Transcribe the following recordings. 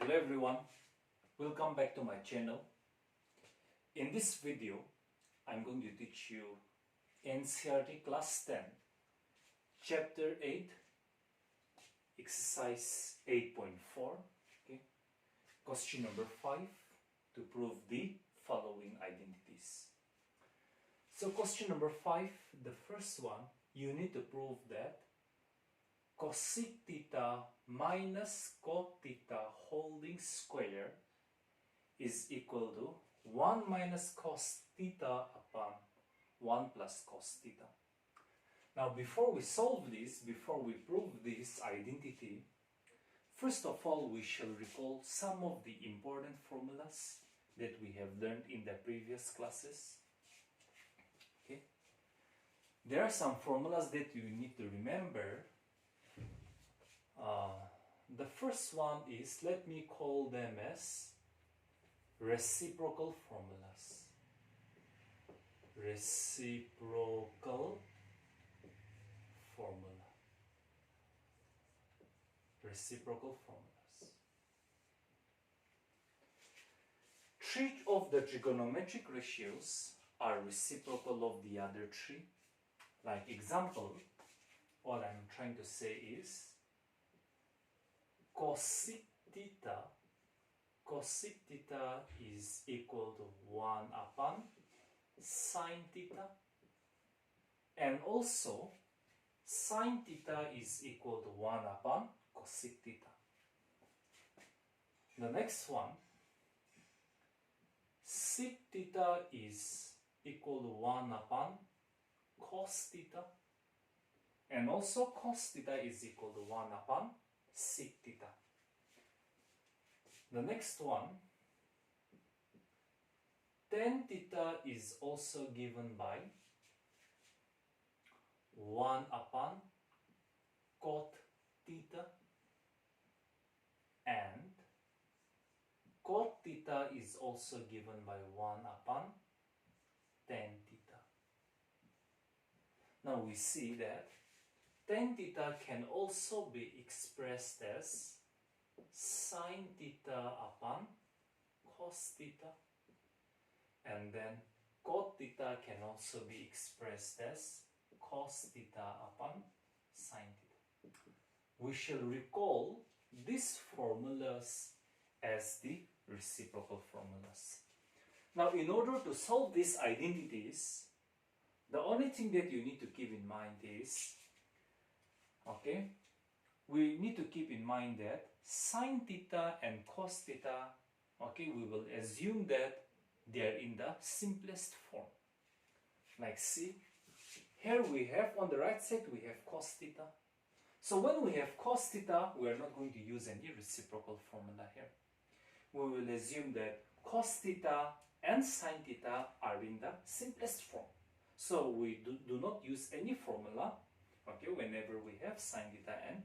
Hello everyone, welcome back to my channel. In this video, I'm going to teach you NCERT Class 10, Chapter 8, Exercise 8.4, okay? Question number 5, to prove the following identities. So question number 5, the first one, you need to prove that cosec theta minus cot theta holding square is equal to 1 minus cos theta upon 1 plus cos theta. Now before we solve this, before we prove this identity, first of all we shall recall some of the important formulas that we have learned in the previous classes. Okay? There are some formulas that you need to remember. The first one is, let me call them as reciprocal formulas. Reciprocal formula. Reciprocal formulas. Three of the trigonometric ratios are reciprocal of the other three. Like example, what I'm trying to say is cosec theta is equal to 1 upon sine theta, and also sine theta is equal to 1 upon cosec theta. The next one, sec theta is equal to 1 upon cos theta, and also cos theta is equal to 1 upon sec theta. The next one, tan theta is also given by 1 upon cot theta, and cot theta is also given by 1 upon tan theta. Now we see that tan theta can also be expressed as sine theta upon cos theta, and then cot theta can also be expressed as cos theta upon sine theta. We shall recall these formulas as the reciprocal formulas. Now in order to solve these identities, the only thing that you need to keep in mind is, okay, we need to keep in mind that sine theta and cos theta, okay, we will assume that they are in the simplest form. Like see, here we have, on the right side we have cos theta. So when we have cos theta, we are not going to use any reciprocal formula here. We will assume that cos theta and sine theta are in the simplest form. So we do not use any formula, okay, whenever we have sine theta and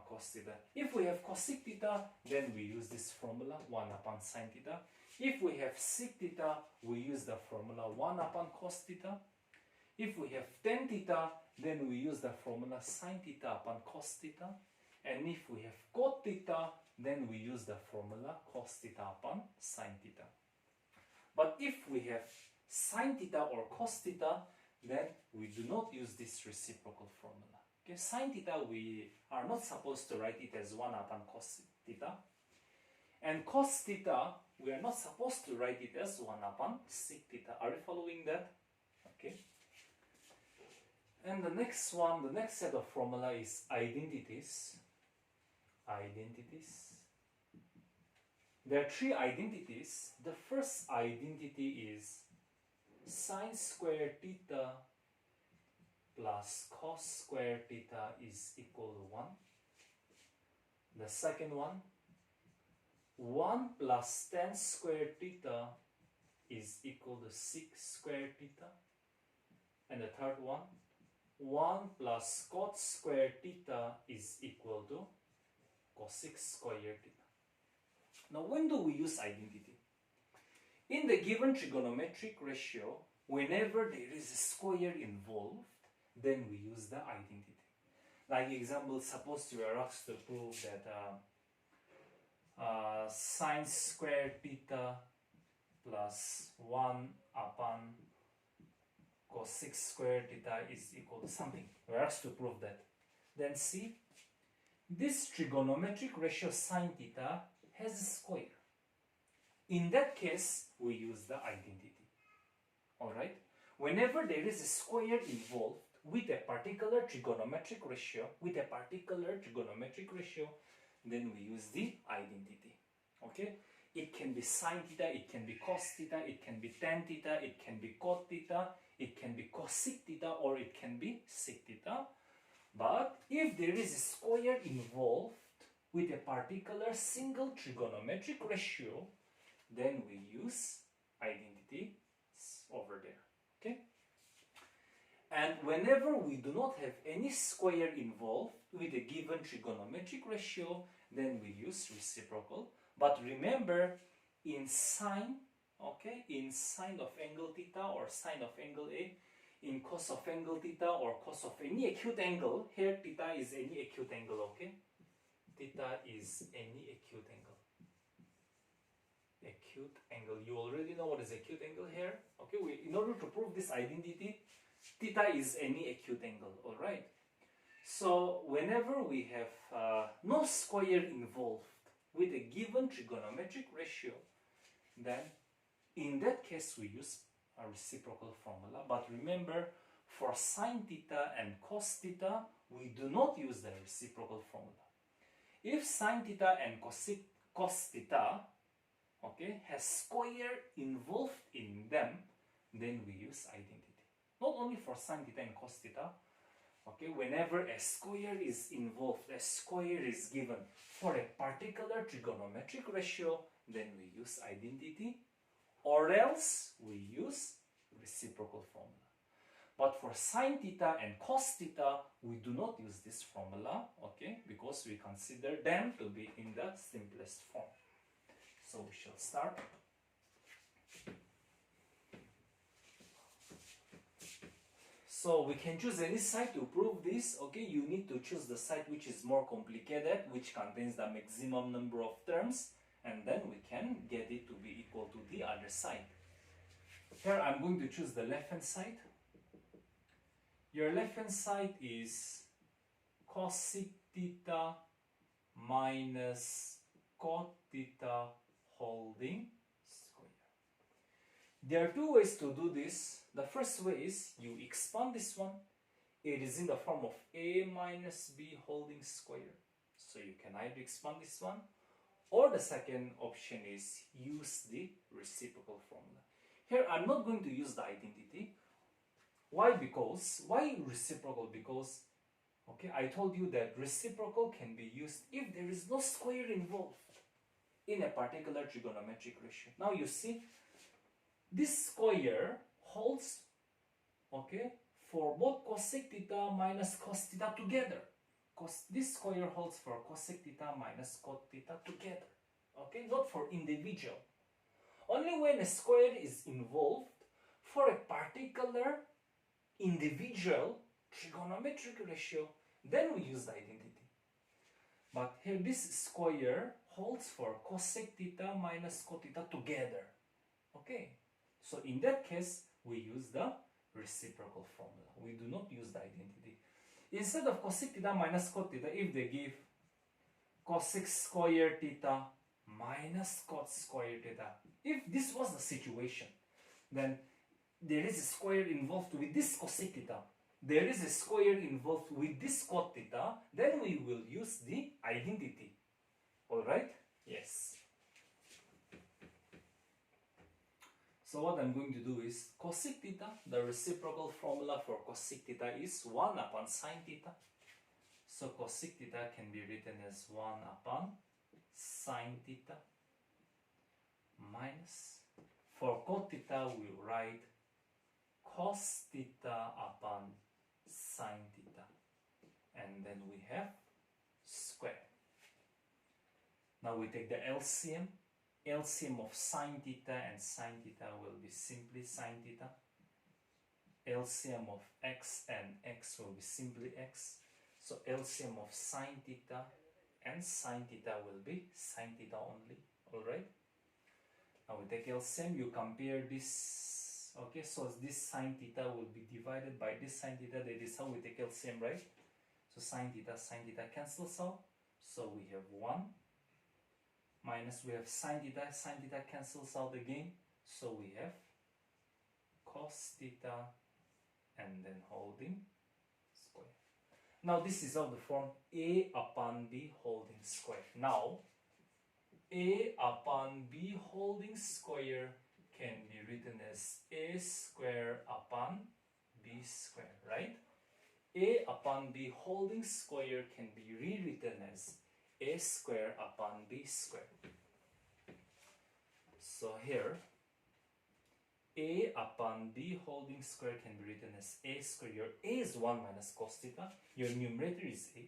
cos theta. If we have cosec theta, then we use this formula 1 upon sine theta. If we have sec theta, we use the formula 1 upon cos theta. If we have tan theta, then we use the formula sine theta upon cos theta. And if we have cot theta, then we use the formula cos theta upon sine theta. But if we have sine theta or cos theta, then we do not use this reciprocal formula. Okay, sine theta we are not supposed to write it as 1 upon cos theta, and cos theta we are not supposed to write it as 1 upon sec theta. Are you following that? Okay. And the next one, the next set of formula is identities. Identities. There are three identities. The first identity is sine square theta plus cos square theta is equal to 1. The second one, 1 plus tan square theta is equal to sec square theta. And the third one, 1 plus cot square theta is equal to cosec square theta. Now when do we use identity? In the given trigonometric ratio, whenever there is a square involved, then we use the identity. Like example, suppose you are asked to prove that sine squared theta plus 1 upon cos6 squared theta is equal to something. We are asked to prove that. Then see, this trigonometric ratio sine theta has a square. In that case, we use the identity. Alright? Whenever there is a square involved with a particular trigonometric ratio, then we use the identity. Okay? It can be sine theta, it can be cos theta, it can be tan theta, it can be cot theta, it can be cosec theta, or it can be sec theta. But if there is a square involved with a particular single trigonometric ratio, then we use identity over there. Okay? And whenever we do not have any square involved with a given trigonometric ratio, then we use reciprocal. But remember, in sine, okay, in sine of angle theta or sine of angle A, in cos of angle theta or cos of any acute angle, here theta is any acute angle, okay? Theta is any acute angle. Acute angle, you already know what is acute angle here, okay? In order to prove this identity, theta is any acute angle, alright? So whenever we have no square involved with a given trigonometric ratio, then in that case we use a reciprocal formula. But remember, for sine theta and cos theta, we do not use the reciprocal formula. If sine theta and cos theta, okay, has square involved in them, then we use identity. Not only for sine theta and cos theta, okay, whenever a square is involved, a square is given for a particular trigonometric ratio, then we use identity, or else we use reciprocal formula. But for sine theta and cos theta, we do not use this formula, okay, because we consider them to be in the simplest form. So we shall start. So we can choose any side to prove this, okay? You need to choose the side which is more complicated, which contains the maximum number of terms, and then we can get it to be equal to the other side. Here I'm going to choose the left hand side. Your left hand side is cosec theta minus cot theta holding square. There are two ways to do this. The first way is you expand this one. It is in the form of a minus b holding square. So you can either expand this one, or the second option is use the reciprocal formula. Here I'm not going to use the identity. Why? Why reciprocal? Because, okay, I told you that reciprocal can be used if there is no square involved in a particular trigonometric ratio. Now you see, this square holds, okay, for both cosec theta minus cos theta together. This square holds for cosec theta minus cot theta together, okay, not for individual. Only when a square is involved for a particular individual trigonometric ratio, then we use the identity. But here this square holds for cosec theta minus cot theta together, okay. So in that case, we use the reciprocal formula. We do not use the identity. Instead of cosec theta minus cot theta, if they give cosec square theta minus cot square theta, if this was the situation, then there is a square involved with this cosec theta, there is a square involved with this cot theta, then we will use the identity. Alright? Yes. So what I'm going to do is cosec theta, the reciprocal formula for cosec theta is 1 upon sine theta. So cosec theta can be written as 1 upon sine theta minus, for cot theta we write cos theta upon sine theta, and then we have square. Now we take the LCM. LCM of sine theta and sine theta will be simply sine theta. LCM of x and x will be simply x. So LCM of sine theta and sine theta will be sine theta only. Alright? Now we take LCM, you compare this. Okay, so this sine theta will be divided by this sine theta. That is how we take LCM, right? So sine theta cancels out. So we have 1 minus, we have sine theta cancels out again. So we have cos theta and then holding square. Now this is of the form a upon b holding square. Now a upon b holding square can be written as a square upon b square, right? A upon b holding square can be rewritten as a square upon b square. So here a upon b holding square can be written as a square. Your a is 1 minus cos theta. Your numerator is a.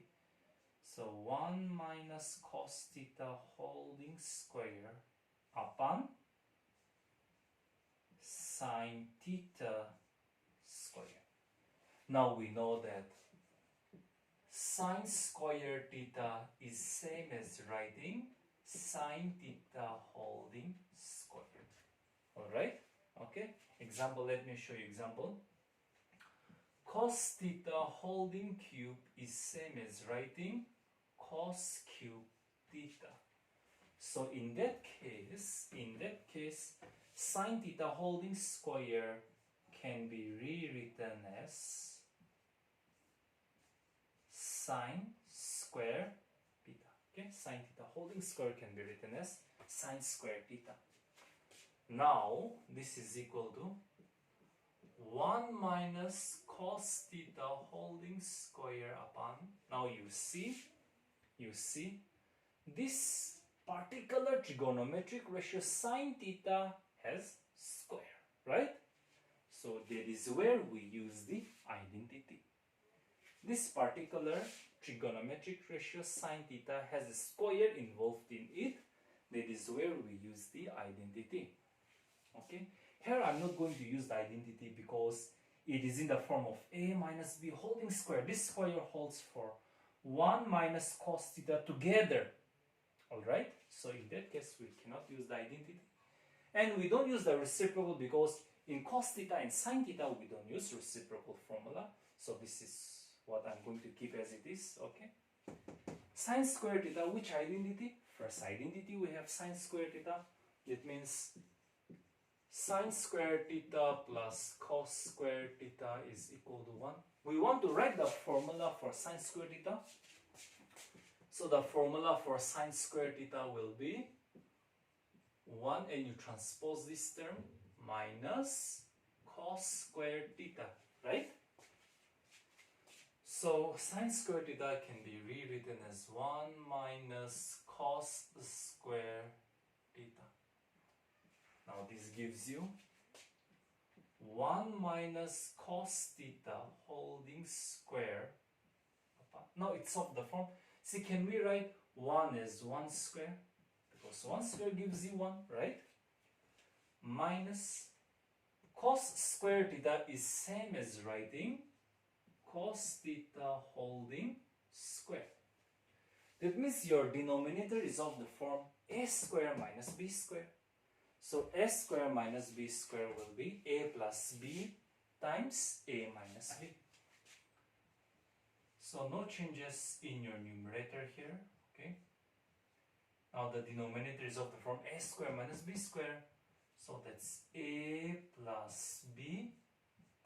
So 1 minus cos theta holding square upon sine theta square. Now we know that sine square theta is same as writing sine theta holding square. Alright? Okay? Example, let me show you example. Cos theta holding cube is same as writing cos cube theta. So in that case, sine theta holding square can be rewritten as sine square theta. Okay, sine theta holding square can be written as sine square theta. Now this is equal to 1 minus cos theta holding square upon, now you see this particular trigonometric ratio sine theta has square, right? So that is where we use the identity. This particular trigonometric ratio sine theta has a square involved in it. That is where we use the identity. Okay, here I'm not going to use the identity because it is in the form of a minus b holding square. This square holds for 1 minus cos theta together. Alright, so in that case we cannot use the identity. And we don't use the reciprocal because in cos theta and sine theta we don't use reciprocal formula. So this is what I'm going to keep as it is. Okay, sine square theta, which identity? First identity we have sine square theta. That means sine square theta plus cos square theta is equal to 1. We want to write the formula for sine square theta. So the formula for sine square theta will be 1, and you transpose this term, minus cos square theta, right? So sine square theta can be rewritten as 1 minus cos square theta. Now this gives you 1 minus cos theta holding square. Now it's of the form. See, can we write 1 as 1 square? Because 1 square gives you 1, right? Minus cos square theta is same as writing cos theta holding square. That means your denominator is of the form a square minus b square. So a square minus b square will be a plus b times a minus b. So no changes in your numerator here, okay? Now the denominator is of the form a square minus b square. So that's a plus b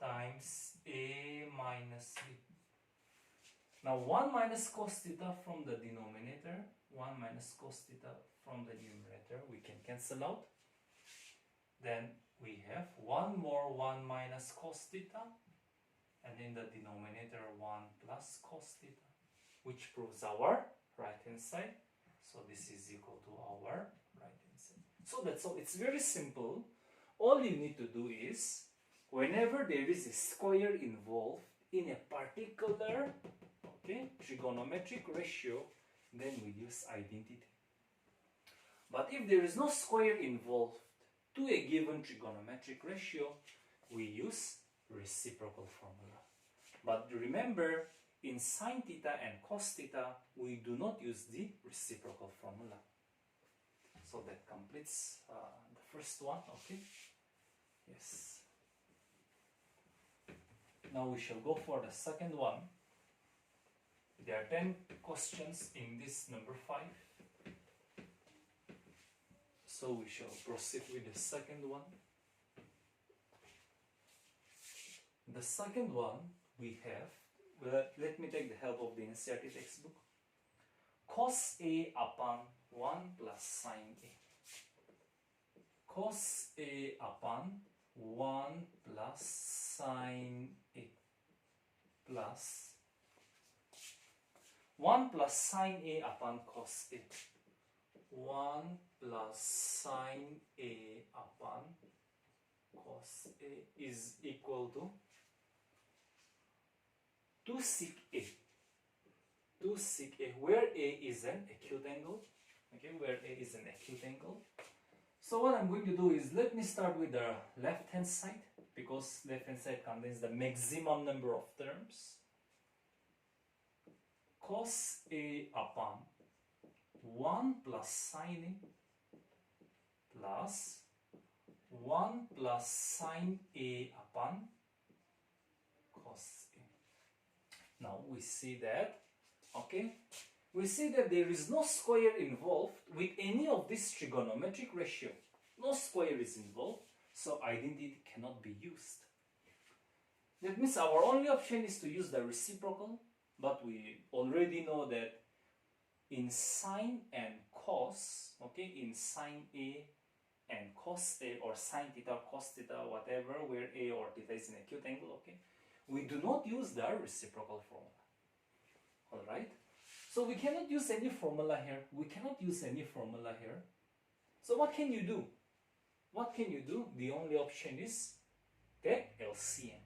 times a minus b. Now 1 minus cos theta from the denominator, 1 minus cos theta from the numerator, we can cancel out. Then we have 1 more 1 minus cos theta, and in the denominator 1 plus cos theta, which proves our right hand side. So this is equal to our right hand side. So that's all. It's very simple. All you need to do is, whenever there is a square involved in a particular trigonometric ratio, then we use identity. But if there is no square involved to a given trigonometric ratio, we use reciprocal formula. But remember, in sine theta and cos theta, we do not use the reciprocal formula. So that completes the first one, okay? Yes. Now we shall go for the second one. There are 10 questions in this number 5. So we shall proceed with the second one. The second one we have, well, let me take the help of the NCERT textbook. Cos A upon 1 plus sine A. Cos A upon 1 plus sine A plus 1 plus sine A upon cos A. 1 plus sine A upon cos A is equal to 2 sec A. 2 sec A, where A is an acute angle. Okay, where A is an acute angle. So what I'm going to do is, let me start with the left hand side, because left hand side contains the maximum number of terms. Cos A upon 1 plus sine A plus 1 plus sine A upon cos A. Now we see that, okay, we see that there is no square involved with any of this trigonometric ratio. No square is involved, so identity cannot be used. That means our only option is to use the reciprocal, but we already know that in sine and cos, okay, in sine A and cos A, or sine theta, cos theta, whatever, where A or theta is an acute angle, okay, we do not use the reciprocal formula. Alright? So we cannot use any formula here. We cannot use any formula here. So what can you do? What can you do? The only option is take LCM.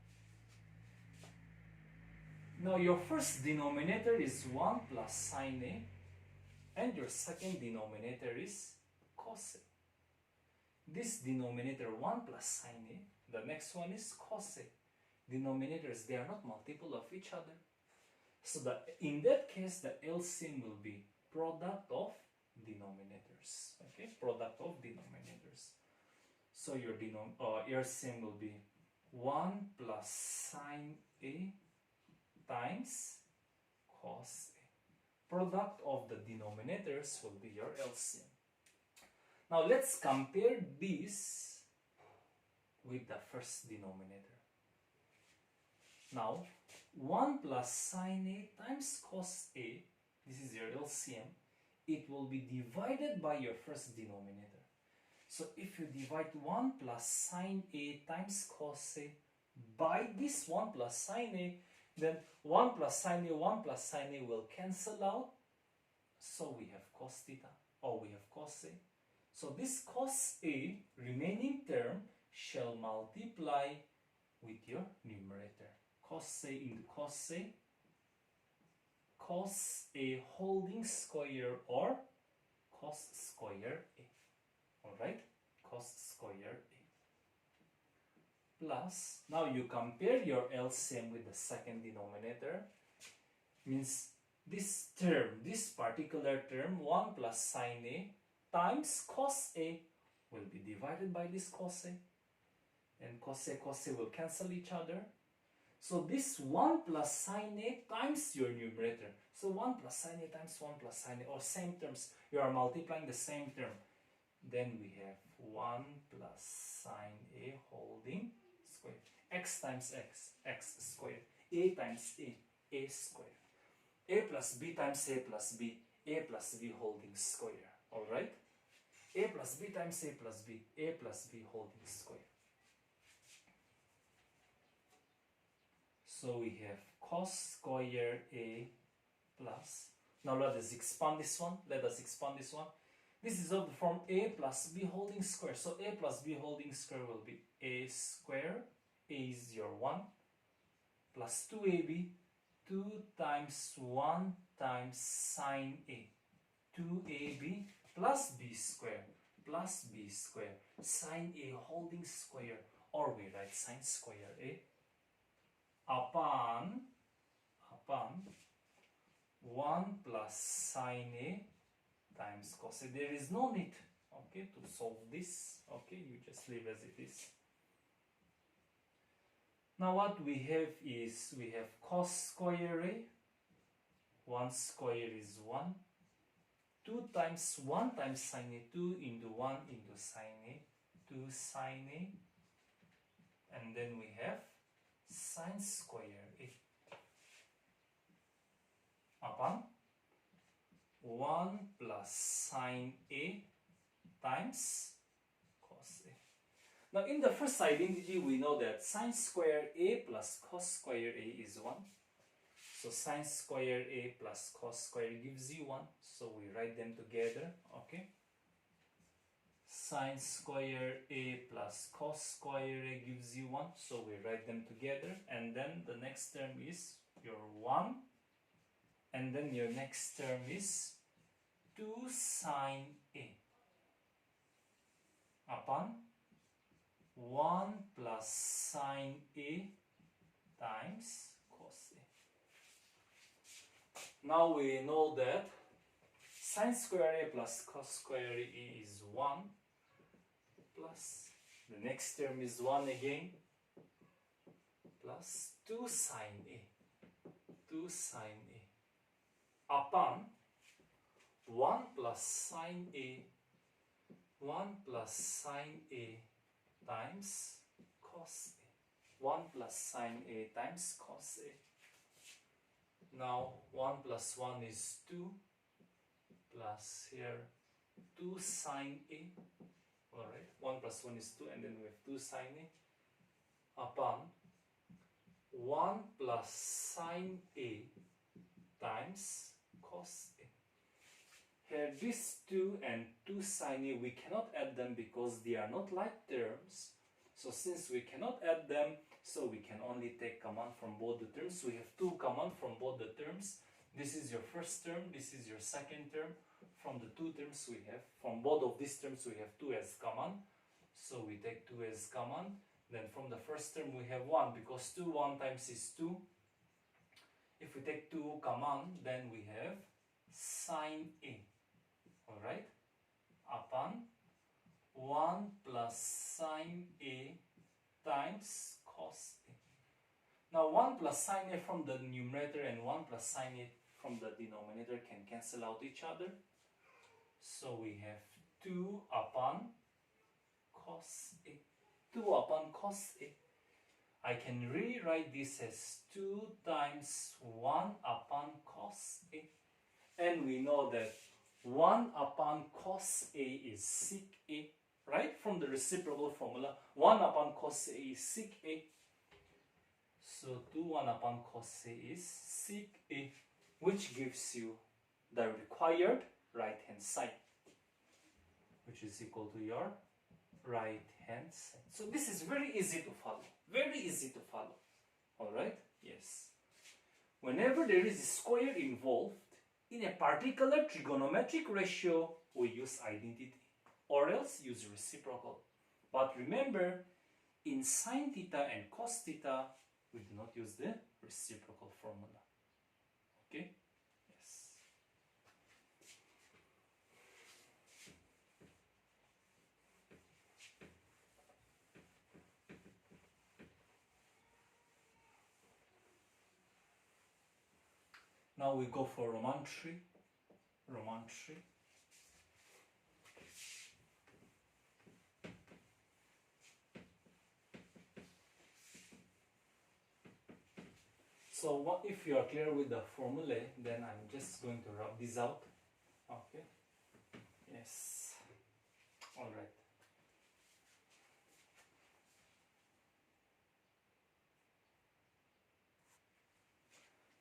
Now your first denominator is 1 plus sine A, and your second denominator is cos A. This denominator 1 plus sine A, the next one is cos A. Denominators, they are not multiple of each other. So in that case, the LCM will be product of denominators. Okay, product of denominators. So your LCM will be 1 plus sine A times cos A. Product of the denominators will be your LCM. Now let's compare this with the first denominator. Now 1 plus sine A times cos A, this is your LCM, it will be divided by your first denominator. So if you divide 1 plus sine A times cos A by this 1 plus sine A, then 1 plus sine A, 1 plus sine A will cancel out. So we have cos theta, or we have cos A. So this cos A remaining term shall multiply with your numerator. Cos A into cos A, cos A holding square, or cos square A. Alright? Cos square A. Plus, now you compare your LCM with the second denominator. Means this term, this particular term, 1 plus sine A times cos A, will be divided by this cos A. And cos A will cancel each other. So this 1 plus sine A times your numerator. So 1 plus sine A times 1 plus sine A, or same terms. You are multiplying the same term. Then we have 1 plus sine A holding square. X times x, x squared. A times A squared. A plus B times A plus B, A plus B holding square. Alright? A plus B times A plus B, A plus B holding square. So we have cos square A plus, now let us expand this one, This is of the form A plus B holding square. So A plus B holding square will be A square, A is your 1, plus 2AB, 2 times 1 times sine A. 2AB plus B square, sine A holding square, or we write sine square A, upon upon 1 plus sine A times cos A. There is no need, okay, to solve this. Okay, you just leave as it is. Now what we have is, we have cos square A. 1 square is 1. 2 times 1 times sine A, 2 into 1 into sine A, 2 sine A. And then we have sine square A upon 1 plus sine A times cos A. Now in the first identity we know that sine square A plus cos square A is 1. So sine square A plus cos square gives you 1. So we write them together, okay? Sine square A plus cos square A gives you 1. So we write them together. And then the next term is your 1. And then your next term is 2 sine A upon 1 plus sine A times cos A. Now we know that sine square A plus cos square A is 1 plus the next term is 1 again plus 2 sine A. 2 sine A upon 1 plus sine A, 1 plus sine A times cos A. 1 plus sine A times cos A. Now 1 plus 1 is 2 plus here 2 sine A. Alright, 1 plus 1 is 2 and then we have 2 sine A upon 1 plus sine A times cos A. Here this 2 and 2 sine A, we cannot add them because they are not like terms. So since we cannot add them, so we can only take common from both the terms. We have 2 common from both the terms. This is your first term, this is your second term. From the 2 terms we have, from both of these terms we have 2 as common. So we take 2 as common. Then from the first term we have 1 because 2 1 times is 2. If we take 2 common, then we have sine A. Alright, upon 1 plus sine A times cos A. Now 1 plus sine A from the numerator and 1 plus sine A from the denominator can cancel out each other. So we have 2 upon cos A. 2 upon cos A. I can rewrite this as 2 times 1 upon cos A. And we know that 1 upon cos A is sec A, right? From the reciprocal formula, 1 upon cos A is sec A. So 2 1 upon cos A is sec A, which gives you the required right hand side, which is equal to your right hand side. So this is very easy to follow. Very easy to follow. Alright? Yes. Whenever there is a square involved in a particular trigonometric ratio, we use identity or else use reciprocal. But remember, in sine theta and cos theta, we do not use the reciprocal formula. Okay? Yes. Now we go for Roman 3. Roman 3. So what if you are clear with the formulae, then I'm just going to rub this out. Okay. Yes. All right.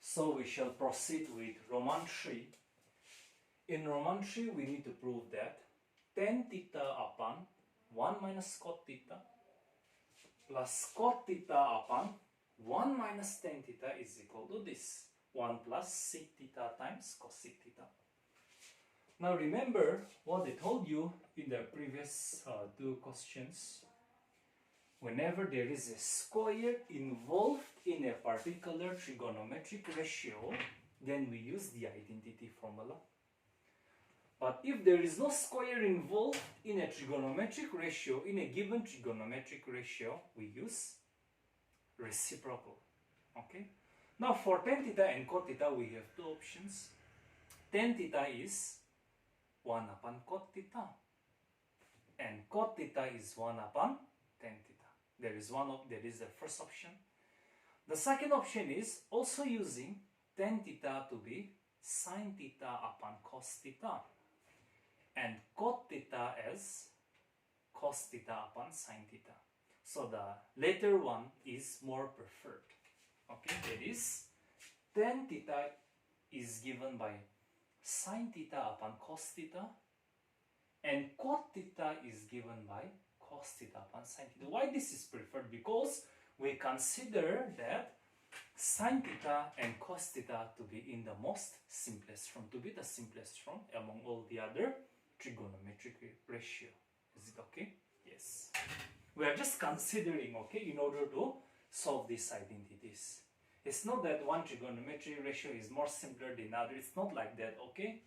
So we shall proceed with Roman 3. In Roman 3, we need to prove that tan theta upon 1 minus cot theta plus cot theta upon 1 minus tan theta is equal to this, 1 plus sec theta times cosec theta. Now remember what I told you in the previous 2 questions. whenever there is a square involved in a particular trigonometric ratio, then we use the identity formula. But if there is no square involved in a trigonometric ratio, in a given trigonometric ratio, we use reciprocal. Okay? Now for tan theta and cot theta, we have two options. Tan theta is 1 upon cot theta, and cot theta is 1 upon tan theta. There is the first option. The second option is also using tan theta to be sin theta upon cos theta, and cot theta as cos theta upon sin theta. So the later one is more preferred. Okay, that is tan theta is given by sin theta upon cos theta, and cot theta is given by cos theta upon sin theta. Why this is preferred? Because we consider that sin theta and cos theta to be in the simplest form, to be the simplest form among all the other trigonometric ratio. Is it okay? Yes. We are just considering, okay, in order to solve these identities. It's not that one trigonometric ratio is more simpler than other. It's not like that, okay?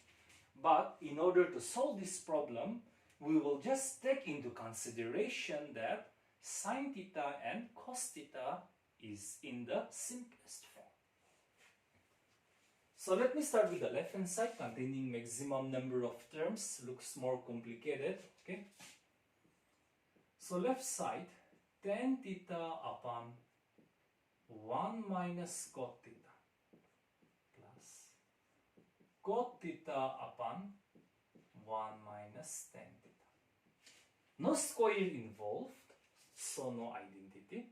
But in order to solve this problem, we will just take into consideration that sin theta and cos theta is in the simplest form. So let me start with the left hand side containing maximum number of terms. Looks more complicated, okay? So left side, tan theta upon 1 minus cot theta plus cot theta upon 1 minus tan theta. No square involved, so no identity.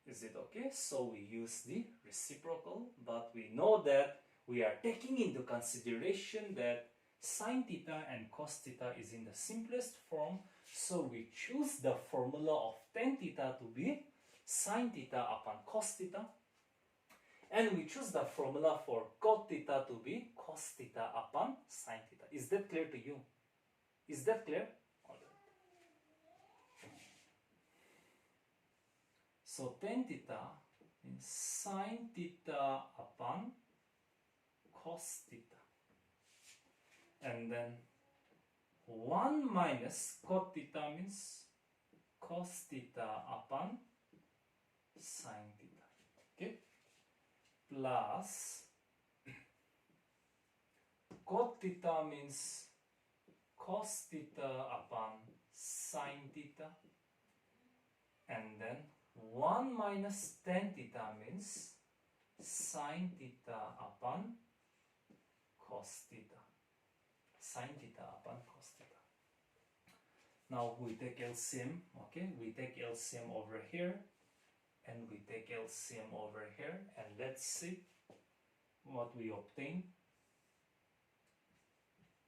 Is it okay? So we use the reciprocal, but we know that we are taking into consideration that sin theta and cos theta is in the simplest form, so we choose the formula of tan theta to be sin theta upon cos theta, and we choose the formula for cot theta to be cos theta upon sin theta. Is that clear to you? Is that clear? So tan theta means sin theta upon cos theta, and then 1 minus cot theta means cos theta upon sin theta, okay, plus cot theta means cos theta upon sin theta, and then 1 minus tan theta means sin theta upon cos theta, sin theta upon cos theta. Now we take LCM, okay, we take LCM over here, and we take LCM over here, and let's see what we obtain.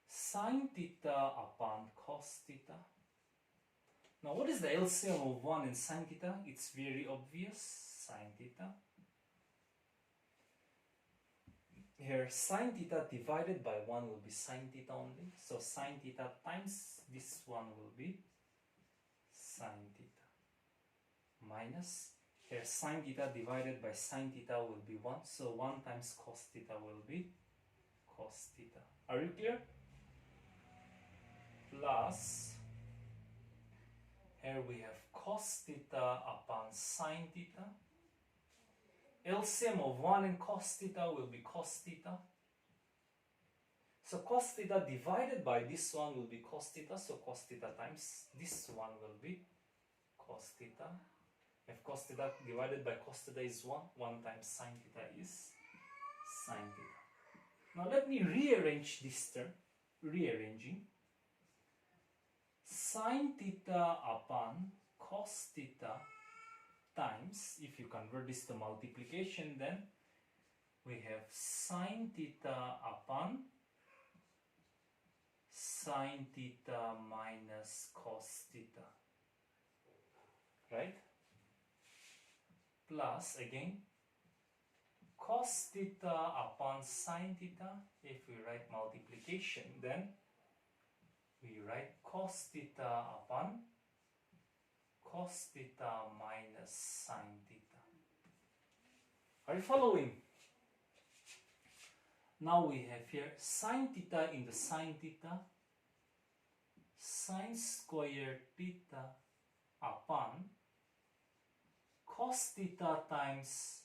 Sin theta upon cos theta. Now what is the LCM of 1 and sin theta? It's very obvious, sin theta. Here sin theta divided by 1 will be sin theta only. So sin theta times this one will be sin theta. Minus, here sin theta divided by sin theta will be 1. So 1 times cos theta will be cos theta. Are you clear? Plus, here we have cos theta upon sin theta. LCM of 1 and cos theta will be cos theta. So cos theta divided by this one will be cos theta. So cos theta times this one will be cos theta. If cos theta divided by cos theta is 1, 1 times sin theta is sin theta. Now let me rearrange this term. Rearranging. Sin theta upon cos theta times, if you convert this to multiplication, then we have sin theta upon sin theta minus cos theta, right? Plus again cos theta upon sin theta. If we write multiplication, then we write cos theta upon cos theta minus sine theta. Are you following? Now we have here sine theta into sine theta, sine squared theta upon cos theta times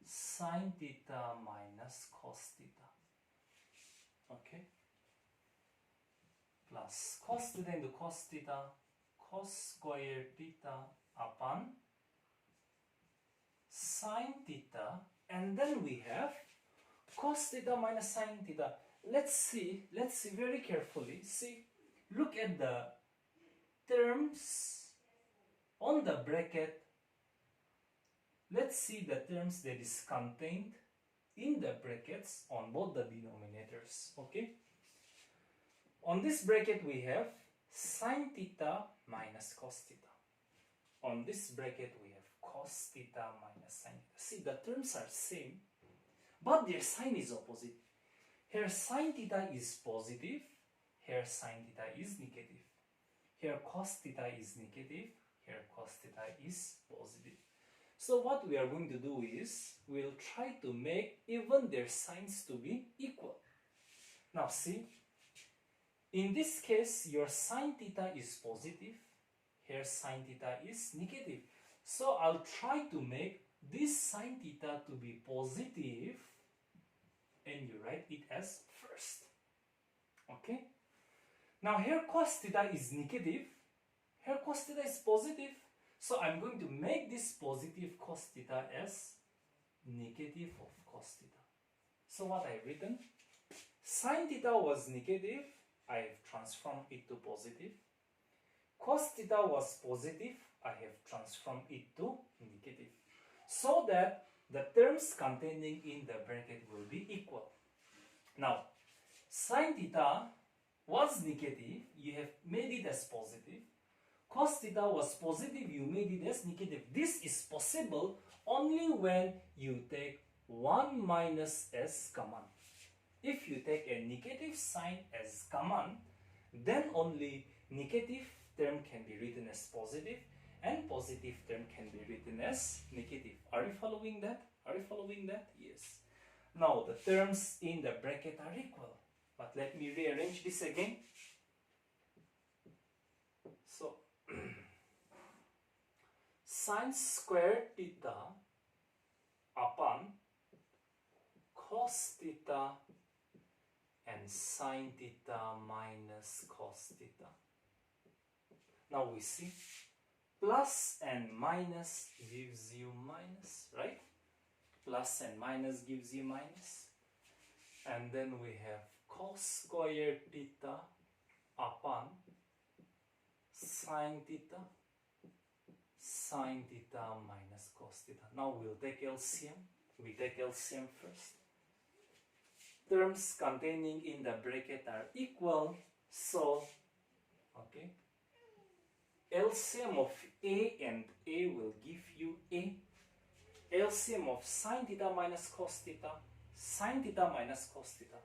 sine theta minus cos theta. Okay? Plus cos theta into cos theta, cos squared theta upon sine theta, and then we have cos theta minus sine theta. Let's see very carefully. See, look at the terms on the bracket. Let's see the terms that is contained in the brackets on both the denominators. Okay. On this bracket we have sine theta minus cos theta. On this bracket we have cos theta minus sine theta. See, the terms are same, but their sign is opposite. Here sine theta is positive, here sine theta is negative. Here cos theta is negative, here cos theta is positive. So what we are going to do is, we'll try to make even their signs to be equal. Now see, in this case your sine theta is positive, here sine theta is negative. So I'll try to make this sine theta to be positive, and you write it as first. Okay? Now here cos theta is negative, here cos theta is positive. So I'm going to make this positive cos theta as negative of cos theta. So what I've written, sine theta was negative, I have transformed it to positive. Cos theta was positive, I have transformed it to negative. So that the terms containing in the bracket will be equal. Now, sine theta was negative, you have made it as positive. Cos theta was positive, you made it as negative. This is possible only when you take 1 minus as common. If you take a negative sign as common, then only negative term can be written as positive and positive term can be written as negative. Are you following that? Are you following that? Yes. Now the terms in the bracket are equal. But let me rearrange this again. So sine squared theta upon cos theta and sine theta minus cos theta. Now we see plus and minus gives you minus, right? Plus and minus gives you minus. And then we have cos squared theta upon sine theta minus cos theta. Now we'll take LCM. We take LCM first. Terms containing in the bracket are equal, so okay, LCM of A and A will give you A. LCM of sine theta minus cos theta, sine theta minus cos theta.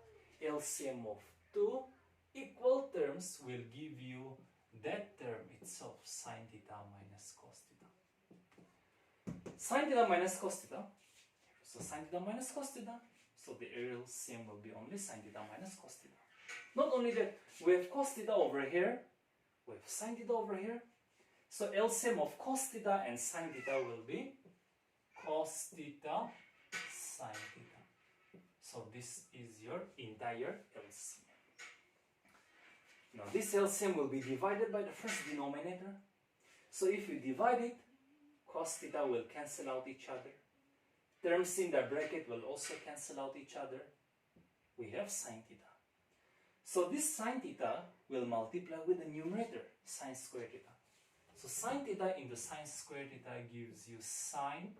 LCM of two equal terms will give you that term itself, sine theta minus cos theta. Sine theta minus cos theta. So sine theta minus cos theta. So the LCM will be only sine theta minus cos theta. Not only that, we have cos theta over here, we have sine theta over here. So LCM of cos theta and sine theta will be cos theta sine theta. So this is your entire LCM. Now this LCM will be divided by the first denominator. So if you divide it, cos theta will cancel out each other. Terms in the bracket will also cancel out each other. We have sine theta. So this sine theta will multiply with the numerator, sine squared theta. So sine theta into sine squared theta gives you sine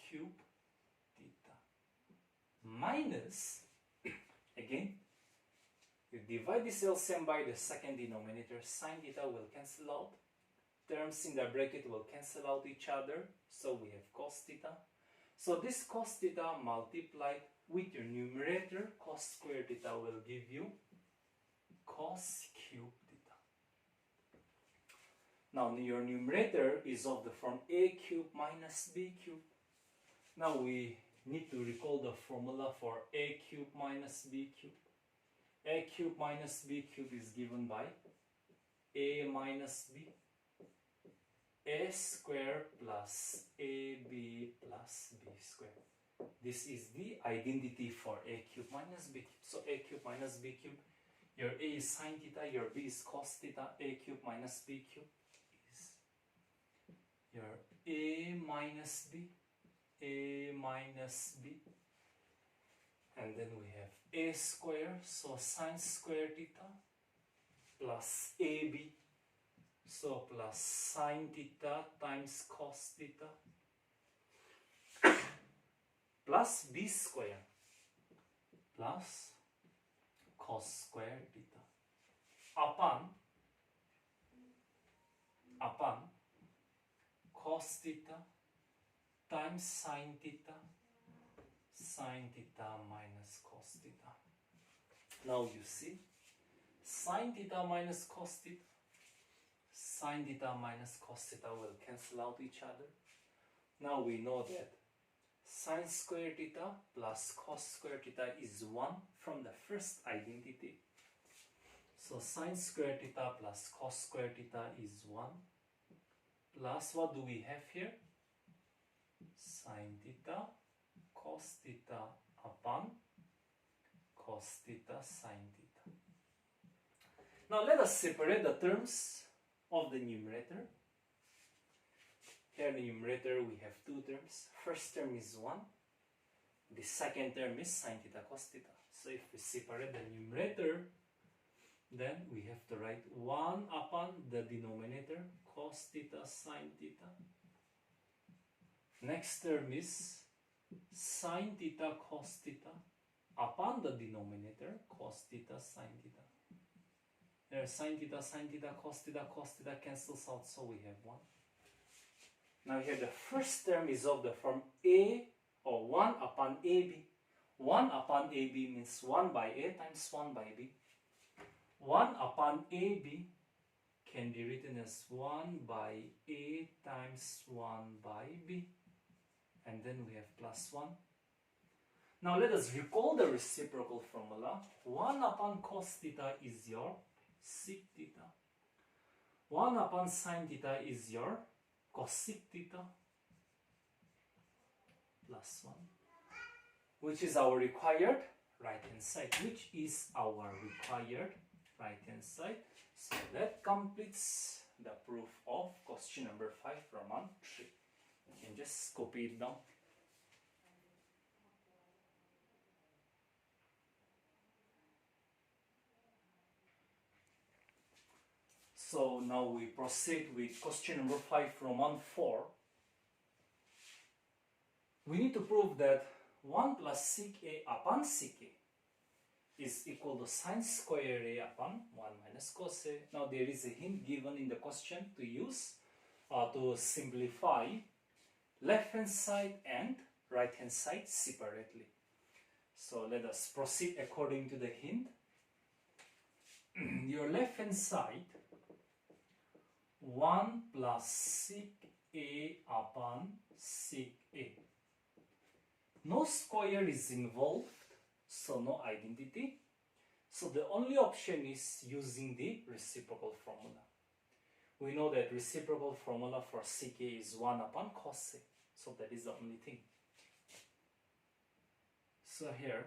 cube theta minus, again, you divide this LCM by the second denominator, sine theta will cancel out. Terms in the bracket will cancel out each other. So we have cos theta. So this cos theta multiplied with your numerator, cos squared theta will give you cos cube theta. Now your numerator is of the form a cubed minus b cubed. Now we need to recall the formula for a cubed minus b cubed. A cubed minus b cubed is given by a minus b, a square plus ab plus b square. This is the identity for a cubed minus b cubed. So a cubed minus b cubed, your a is sine theta, your b is cos theta. A cubed minus b cubed is your a minus b, and then we have a square, so sine square theta plus ab, so plus sine theta times cos theta plus b square plus cos square theta upon cos theta times sine theta minus cos theta. Now you see, sine theta minus cos theta, sine theta minus cos theta will cancel out each other. Now we know that sine square theta plus cos square theta is 1 from the first identity. So sine square theta plus cos square theta is 1 plus what do we have here? Sine theta cos theta upon cos theta sine theta. Now let us separate the terms of the numerator. Here in the numerator we have two terms. First term is 1. The second term is sine theta cos theta. So if we separate the numerator, then we have to write 1 upon the denominator cos theta sine theta. Next term is sine theta cos theta upon the denominator cos theta sine theta. There sine theta cos theta cancels out, so we have 1. Now here the first term is of the form a or 1 upon ab. 1 upon ab means 1 by a times 1 by b. 1 upon ab can be written as 1 by a times 1 by b. And then we have plus 1. Now let us recall the reciprocal formula. 1 upon cos theta is your sec theta. 1 upon sine theta is your cosec theta plus 1, which is our required right hand side. So that completes the proof of question number 5 Roman 3. You can just copy it down. So now we proceed with question number 5 Roman 4. We need to prove that 1 plus sec a upon sec a is equal to sine square a upon 1 minus cos a. Now there is a hint given in the question to use to simplify left hand side and right hand side separately. So let us proceed according to the hint. Your left hand side, 1 plus sec a upon sec a. No square is involved, so no identity. So the only option is using the reciprocal formula. We know that reciprocal formula for sec a is 1 upon cos a. So that is the only thing. So here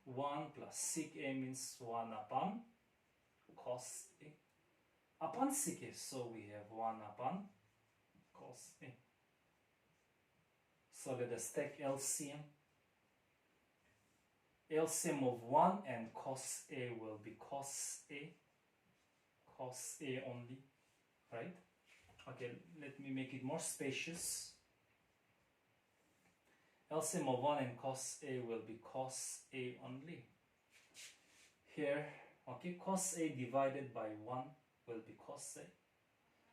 1 plus sec a means 1 upon cos a upon sec a. So we have 1 upon cos a. So let us take LCM. LCM of 1 and cos a will be cos a only, right? Okay, let me make it more spacious. LCM of 1 and cos a will be cos a only. Here, okay, cos a divided by 1 will be cos a.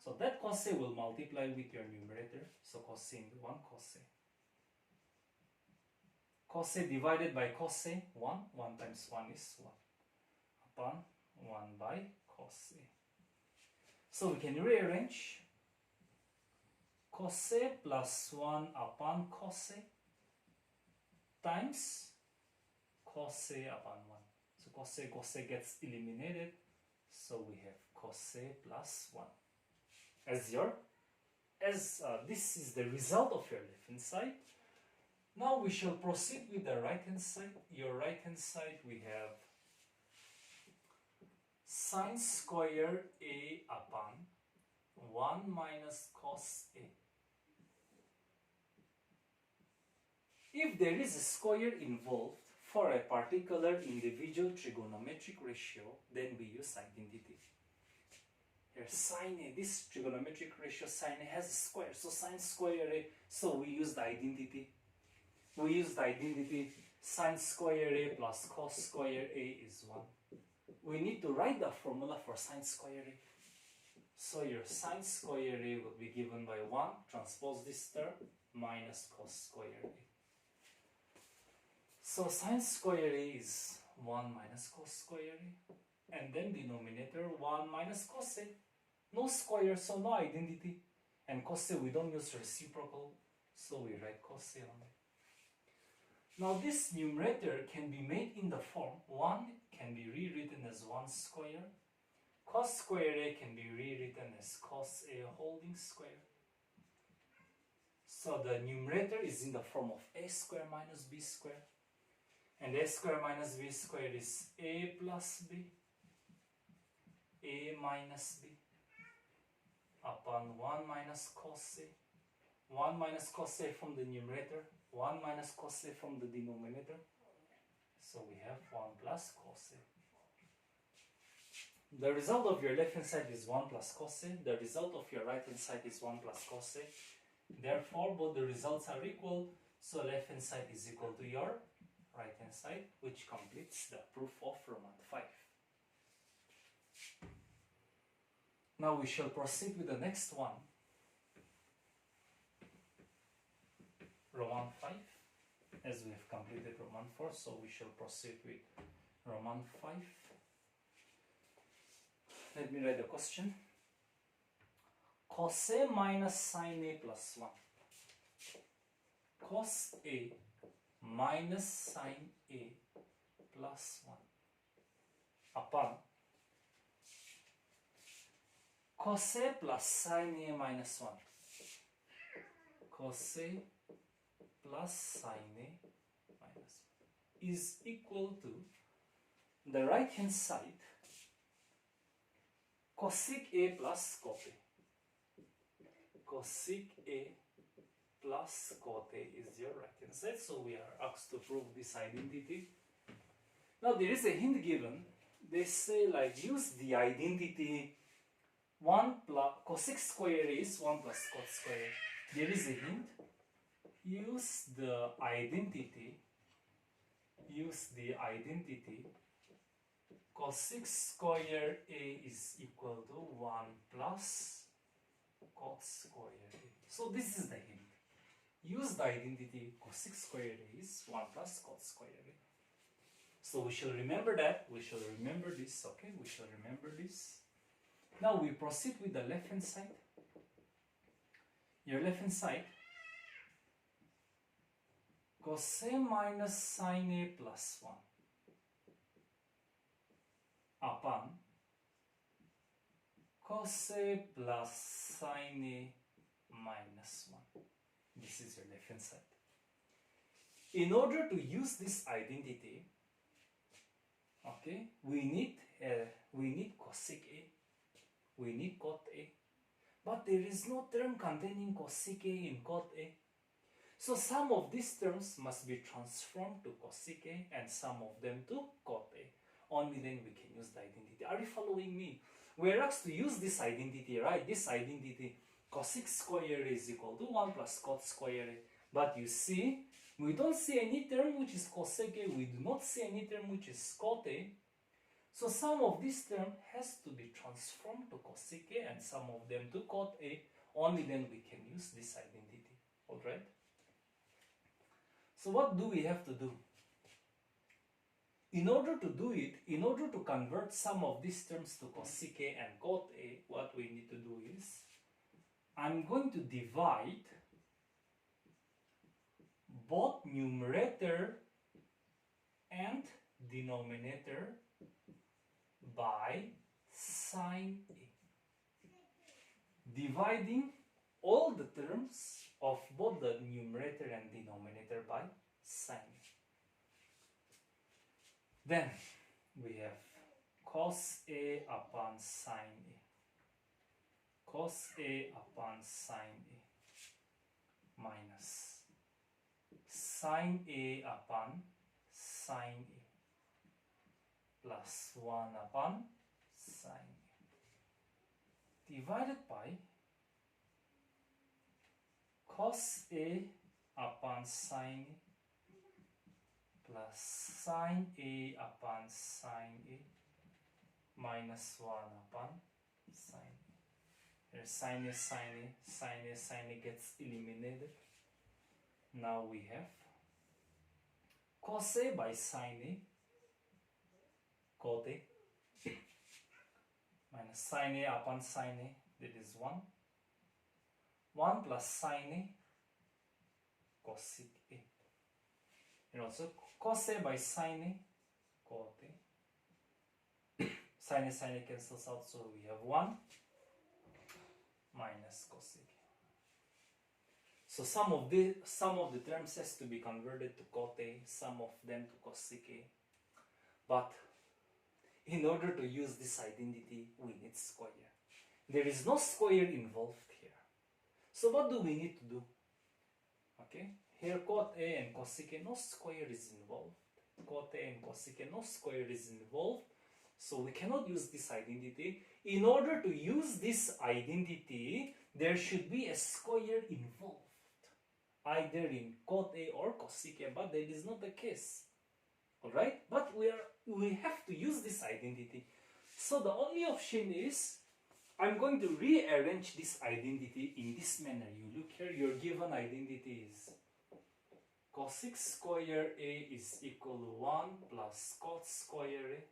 So that cos a will multiply with your numerator. So cos a into 1 cos a. Cos a divided by cos a, 1. 1 times 1 is 1. Upon 1 by cos a. So we can rearrange cos A plus 1 upon cos A times cos A upon 1. So cos A gets eliminated. So we have cos A plus 1 this is the result of your left hand side. Now we shall proceed with the right hand side. Your right hand side we have sine square A upon 1 minus cos A. If there is a square involved for a particular individual trigonometric ratio, then we use identity. Here sine A, this trigonometric ratio sine A has a square, so sine square A, so we use the identity. We use the identity sine square A plus cos square A is 1. We need to write the formula for sine square A. So your sine square A will be given by 1, transpose this term, minus cos square A. So sine square A is 1 minus cos square A, and then denominator 1 minus cos A. No square, so no identity. And cos A we don't use reciprocal, so we write cos A only. Now this numerator can be made in the form 1 can be rewritten as 1 square, cos square A can be rewritten as cos A holding square. So the numerator is in the form of A square minus B square. And A square minus B square is A plus B, A minus B, upon 1 minus cos A. 1 minus cos A from the numerator, 1 minus cos A from the denominator. So we have 1 plus cos A. The result of your left hand side is 1 plus cos A. The result of your right hand side is 1 plus cos A. Therefore, both the results are equal. So left hand side is equal to your right hand side, which completes the proof of Roman 5. Now we shall proceed with the next one. Roman 5, as we have completed Roman 4, so we shall proceed with Roman 5. Let me write the question. Cos A minus sine A plus 1. Cos A minus sine A plus 1 upon cos A plus sine A minus 1. Cos A plus sine A minus 1 is equal to the right hand side cosec A plus cot A. Cosec A plus cot A is your right hand side, so we are asked to prove this identity. Now there is a hint given. They say like use the identity 1 plus cosec square is 1 plus cot square. There is a hint. Use the identity cosec square A is equal to 1 plus cot square A. So this is the hint. Use the identity cosec square A is 1 plus cot square A. So we shall remember that. We shall remember this. Okay, we shall remember this. Now we proceed with the left hand side. Your left hand side, cos A minus sine A plus 1 upon cos A plus sine A minus 1. This is your left hand side. In order to use this identity, okay, we need cosec A, we need cot A, but there is no term containing cosec A in cot A. So some of these terms must be transformed to cosec A and some of them to cot A. Only then we can use the identity. Are you following me? We are asked to use this identity, right? This identity, cosec square A is equal to 1 plus cot square A. But you see, we don't see any term which is cosec A. We do not see any term which is cot A. So some of this term has to be transformed to cosec A and some of them to cot A. Only then we can use this identity. Alright? So what do we have to do? in order to do it, in order to convert some of these terms to cosec A and cot A, what we need to do is, I'm going to divide both numerator and denominator by sine A. Dividing all the terms of both the numerator and denominator by sine A. Then we have cos A upon sine A. Cos A upon sine A minus sine A upon sine A plus 1 upon sine A divided by cos A upon sine A plus sine A upon sine A minus 1 upon sine A. Here sine A gets eliminated. Now we have cos A by sine A, cot A, minus sine A upon sine A, that is 1. 1 plus sine A, cosec A. And also cos A by sine A, cot A. Sine A cancels out, so we have 1 minus cosec A. So some of the terms has to be converted to cot A, some of them to cosec A. But in order to use this identity, we need square. There is no square involved here. So what do we need to do? Okay, here cot A and cosec A, no square is involved. Cot A and cosec A, no square is involved. So we cannot use this identity. In order to use this identity, there should be a square involved, either in cot A or cosec A, but that is not the case. Alright, but we have to use this identity. So the only option is, I'm going to rearrange this identity in this manner. You look here, your given identity is cosec square A is equal to 1 plus cot square A.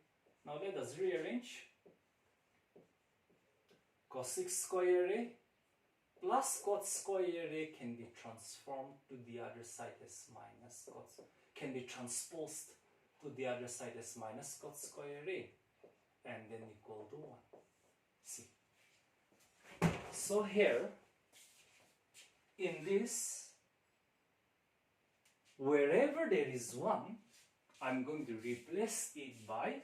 Now let us rearrange. Cosec square A plus cot square A can be transformed to the other side as minus cot, can be transposed to the other side as minus cot square A, and then equal to 1. See. So here, in this, wherever there is 1, I'm going to replace it by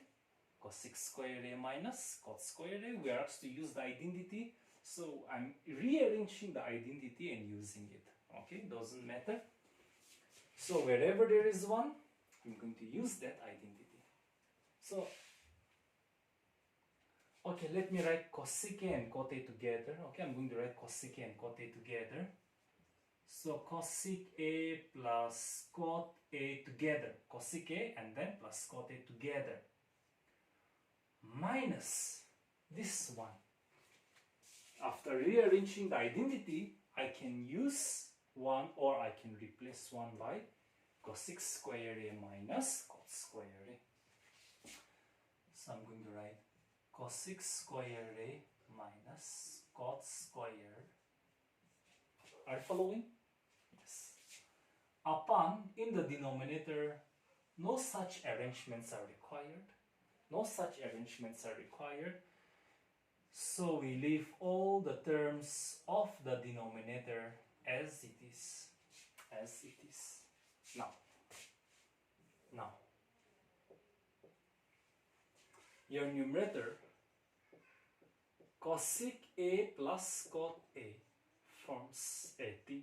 cosec square A minus cot square A. We are asked to use the identity, so I'm rearranging the identity and using it. Okay, doesn't matter. So wherever there is 1, I'm going to use that identity. So, okay, let me write cosec A and cot A together. Okay, I'm going to write cosec A and cot A together. So cosec A plus cot A together. Cosec A and then plus cot A together. Minus this one. After rearranging the identity, I can use 1 or I can replace 1 by cosec square A minus cot square A. So I'm going to write cosec square A minus cot square. Are you following? Yes. Upon, in the denominator, no such arrangements are required. No such arrangements are required. So we leave all the terms of the denominator as it is. As it is. Now, your numerator, cosec A plus cot A forms 18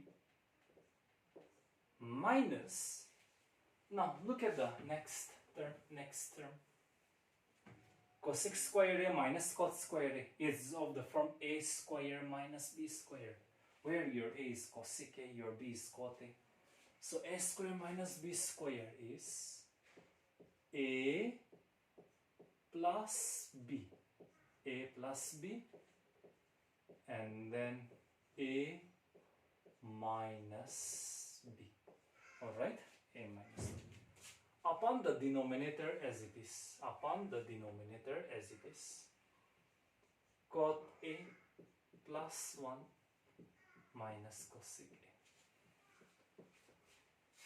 minus, now look at the next term, cosec square A minus cot square A is of the form A square minus B square, where your A is cosec A, your B is cot A. So A square minus B square is A plus B, A plus B, and then A minus B. Alright, A minus B. upon the denominator as it is, cot A plus 1 minus cosec A.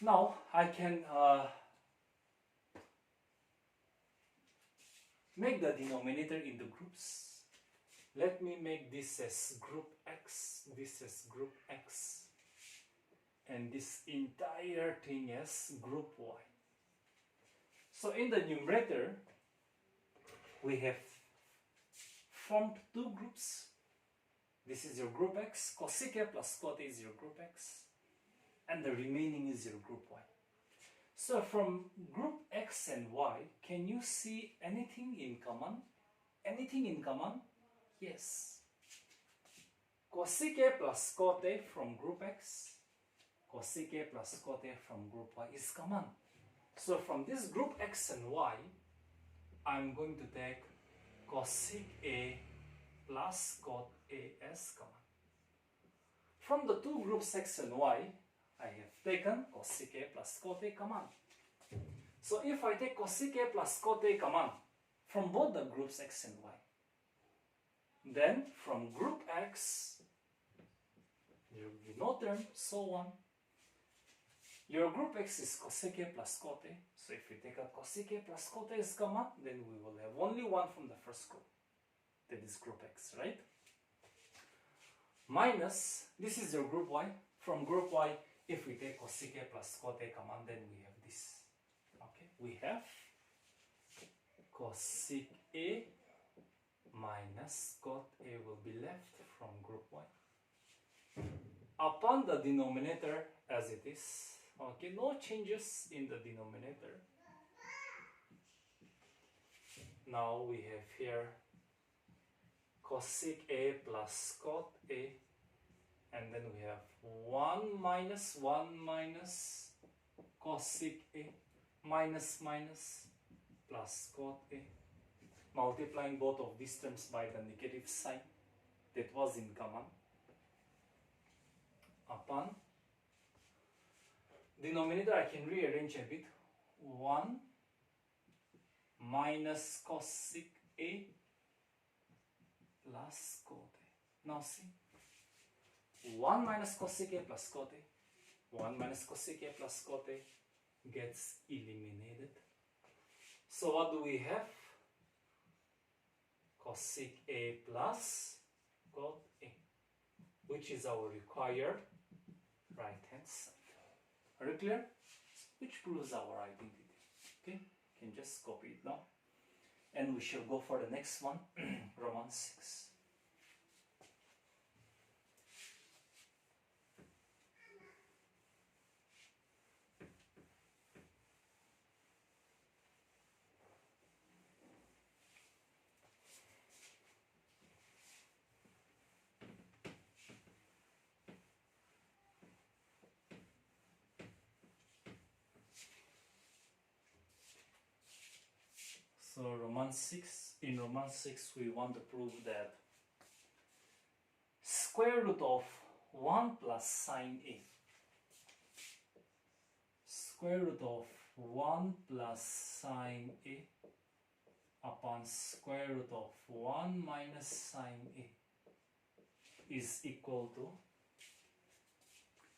Now I can make the denominator into groups. Let me make this as group X, this as group X, and this entire thing as group Y. So in the numerator, we have formed two groups. This is your group X, cosec A plus cot A is your group X, and the remaining is your group Y. So from group X and Y, can you see anything in common? Anything in common? Yes. Cosec A plus cot A from group X, cosec A plus cot A from group Y is common. So from this group X and Y, I'm going to take cosec A plus cot A as common. From the two groups X and Y, I have taken cosec A plus cot A common. So if I take cosec A plus cot A common from both the groups X and Y, then from group X, there will be no term, so on. Your group X is cosec A plus cot A. So if we take out cosec A plus cot A as common, then we will have only one from the first group. That is group X, right? Minus, this is your group Y. From group Y, if we take cosec A plus cot A common, then we have this. Okay, we have cosec A minus cot A will be left from group Y. Upon the denominator as it is, okay, no changes in the denominator. Now we have here cosec A plus cot A, and then we have 1 minus cosec A minus plus cot A, multiplying both of these terms by the negative sign that was in common, upon denominator I can rearrange a bit. 1 minus cosec A plus cot A. Now see, 1 minus cosec A plus cot A, 1 minus cosec A plus cot A gets eliminated. So what do we have? Cosec A plus cot A, which is our required right hand side. Are you clear? Which proves our identity. Okay, can just copy it now, and we shall go for the next one. Roman 6. So in Roman 6 we want to prove that square root of 1 plus sine A, square root of 1 plus sine A upon square root of 1 minus sine A is equal to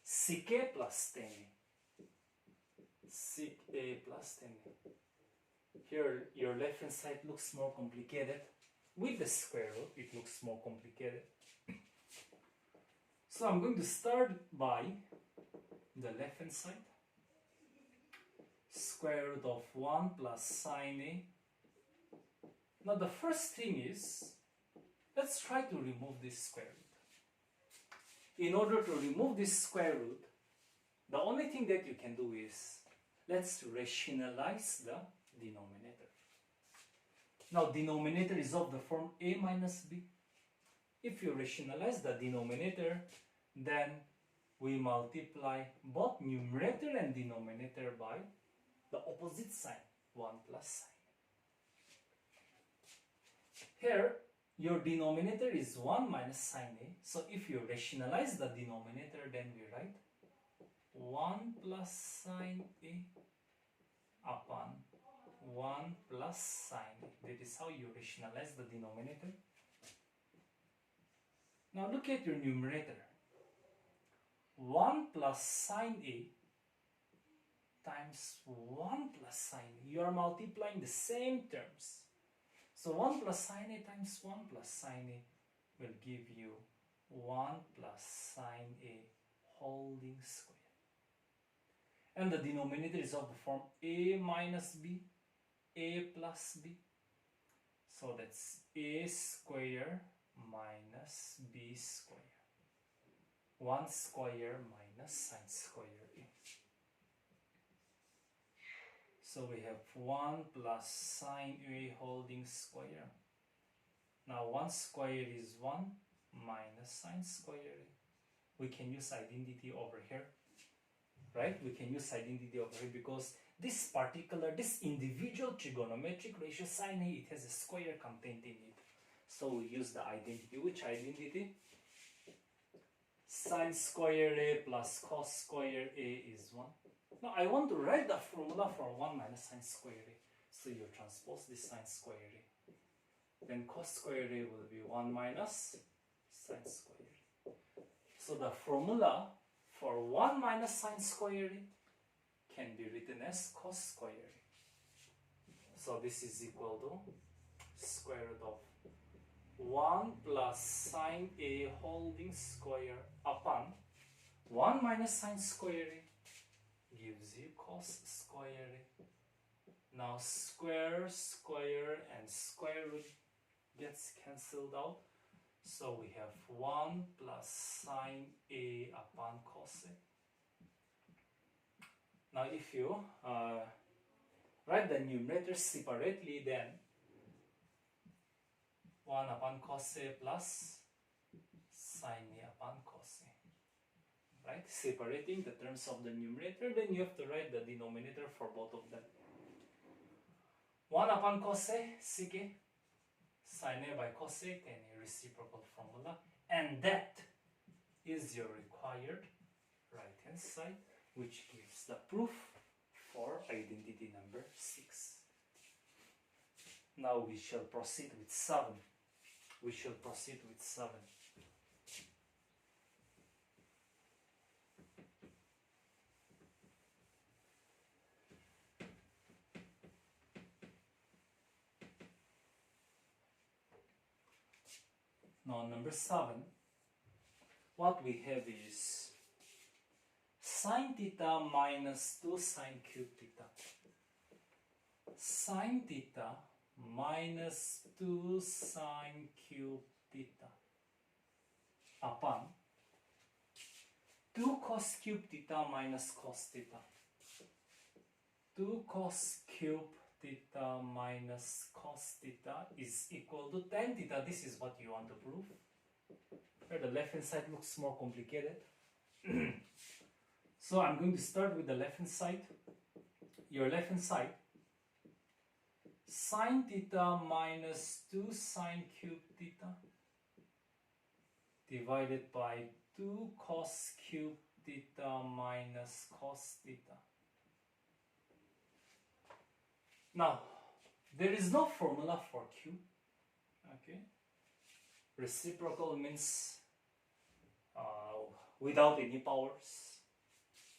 sec A plus 10A, sec A plus 10A. Here, your left hand side looks more complicated. With the square root, it looks more complicated. So I'm going to start by the left hand side. Square root of 1 plus sine A. Now the first thing is, let's try to remove this square root. In order to remove this square root, the only thing that you can do is, let's rationalize the denominator. Now denominator is of the form A minus B. If you rationalize the denominator, then we multiply both numerator and denominator by the opposite sign, 1 plus sine A. Here, your denominator is 1 minus sine A. So if you rationalize the denominator, then we write 1 plus sine A upon 1 plus sine A. That is how you rationalize the denominator. Now look at your numerator. 1 plus sine A times 1 plus sine A. You are multiplying the same terms. So 1 plus sine A times 1 plus sine A will give you 1 plus sine A holding square. And the denominator is of the form A minus B, A plus B. So that's A square minus B square. 1 square minus sine square A. So we have 1 plus sine A holding square. Now 1 square is 1 minus sine square A. We can use identity over here. Right? We can use identity over here because this individual trigonometric ratio sine A, it has a square contained in it. So we use the identity. Which identity? Sine square A plus cos square A is 1. Now I want to write the formula for 1 minus sine square A. So you transpose this sine square A. Then cos square A will be 1 minus sine square A. So the formula for 1 minus sine square A can be written as cos square A. So this is equal to square root of 1 plus sine A holding square upon 1 minus sine square A gives you cos square A. Now square, square and square root gets cancelled out. So we have 1 plus sine A upon cos A. Now if you write the numerator separately, then 1 upon cos A plus sine A upon cos A. Right? Separating the terms of the numerator, then you have to write the denominator for both of them. 1 upon cos A, sec A. Sine A by cos A, then a reciprocal formula, and that is your required right hand side, which gives the proof for identity number 6. Now we shall proceed with 7. Now number 7, what we have is sine theta minus 2 sine cube theta. Sine theta minus 2 sine cube theta upon 2 cos cube theta minus cos theta. 2 cos cube theta minus cos theta is equal to tan theta. This is what you want to prove. Here the left hand side looks more complicated. So I'm going to start with the left hand side. Your left hand side, sine theta minus 2 sine cube theta divided by 2 cos cube theta minus cos theta. Now, there is no formula for cube. Okay, reciprocal means without any powers.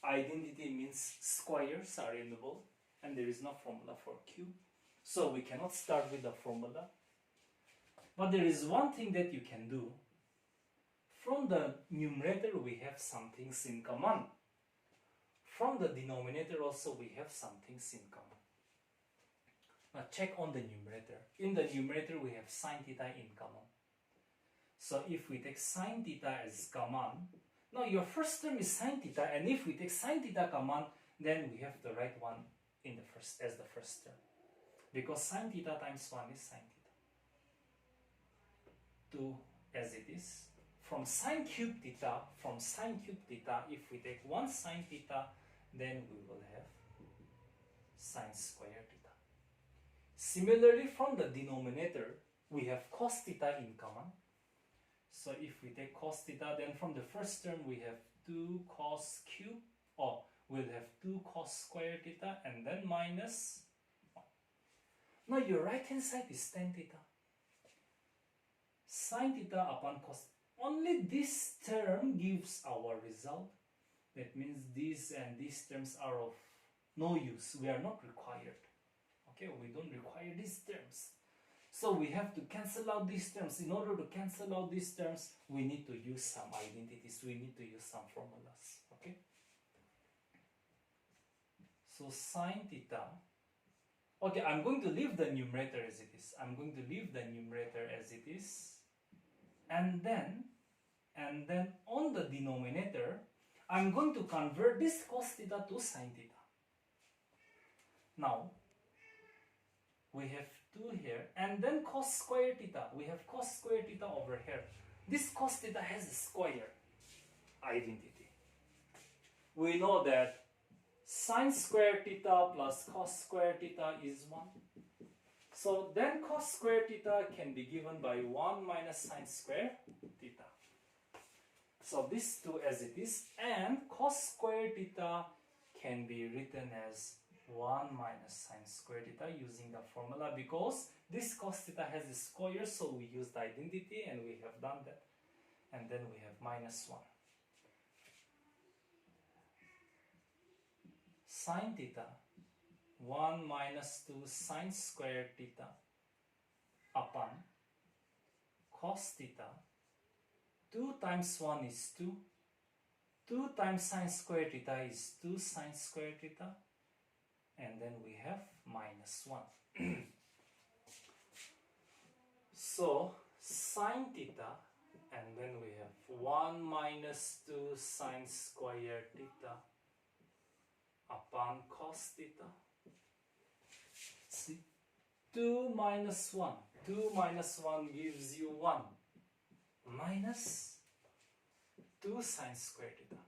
Identity means squares are involved, and there is no formula for cube. So we cannot start with the formula. But there is one thing that you can do. From the numerator we have some things in common. From the denominator also we have some things in common. Now check on the numerator. In the numerator we have sine theta in common. So if we take sine theta as common, now your first term is sine theta, and if we take sine theta common, then we have to write 1 in the first as the first term. Because sine theta times 1 is sine theta. 2 as it is. From sine cube theta, if we take 1 sine theta, then we will have sine square theta. Similarly, from the denominator, we have cos theta in common. So if we take cos theta, then from the first term we have 2 cos cube, we'll have 2 cos square theta and then minus 1. Now your right hand side is tan theta. Sin theta upon cos. Only this term gives our result. That means these and these terms are of no use. We are not required. Okay, we don't require these terms. So we have to cancel out these terms. In order to cancel out these terms, we need to use some identities. We need to use some formulas. Okay. So sin theta. Okay, I'm going to leave the numerator as it is. I'm going to leave the numerator as it is. And then on the denominator, I'm going to convert this cos theta to sin theta. Now, we have 2 here, and then cos square theta. We have cos square theta over here. This cos theta has a square identity. We know that sin square theta plus cos square theta is 1. So then cos square theta can be given by 1 minus sin square theta. So this 2 as it is, and cos square theta can be written as 1 minus sin square theta using the formula, because this cos theta has a square, so we use the identity and we have done that. And then we have minus 1. Sin theta, 1 minus 2 sin square theta upon cos theta. 2 times 1 is 2. 2 times sin square theta is 2 sin square theta. And then we have minus 1. So sin theta, and then we have 1 minus 2 sin square theta upon cos theta. See, 2 minus 1. 2 minus 1 gives you 1 minus 2 sin square theta.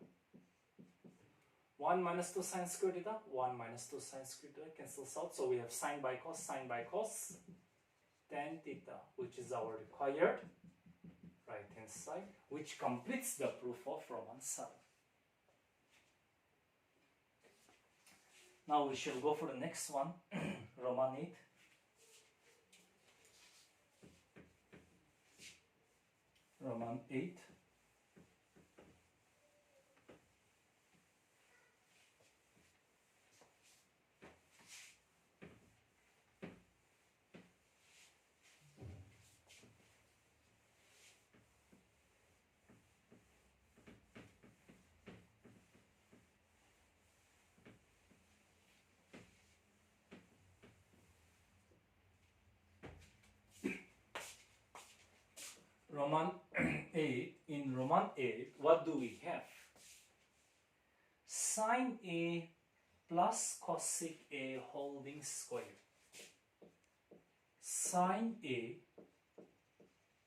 1 minus 2 sin square theta, 1 minus 2 sin square theta cancels out. So we have sin by cos, tan theta, which is our required right hand side, which completes the proof of Roman 7. Now we shall go for the next one, Roman 8. Roman 8. Roman 8, in Roman 8, what do we have? Sin A plus cosec A holding square. Sin A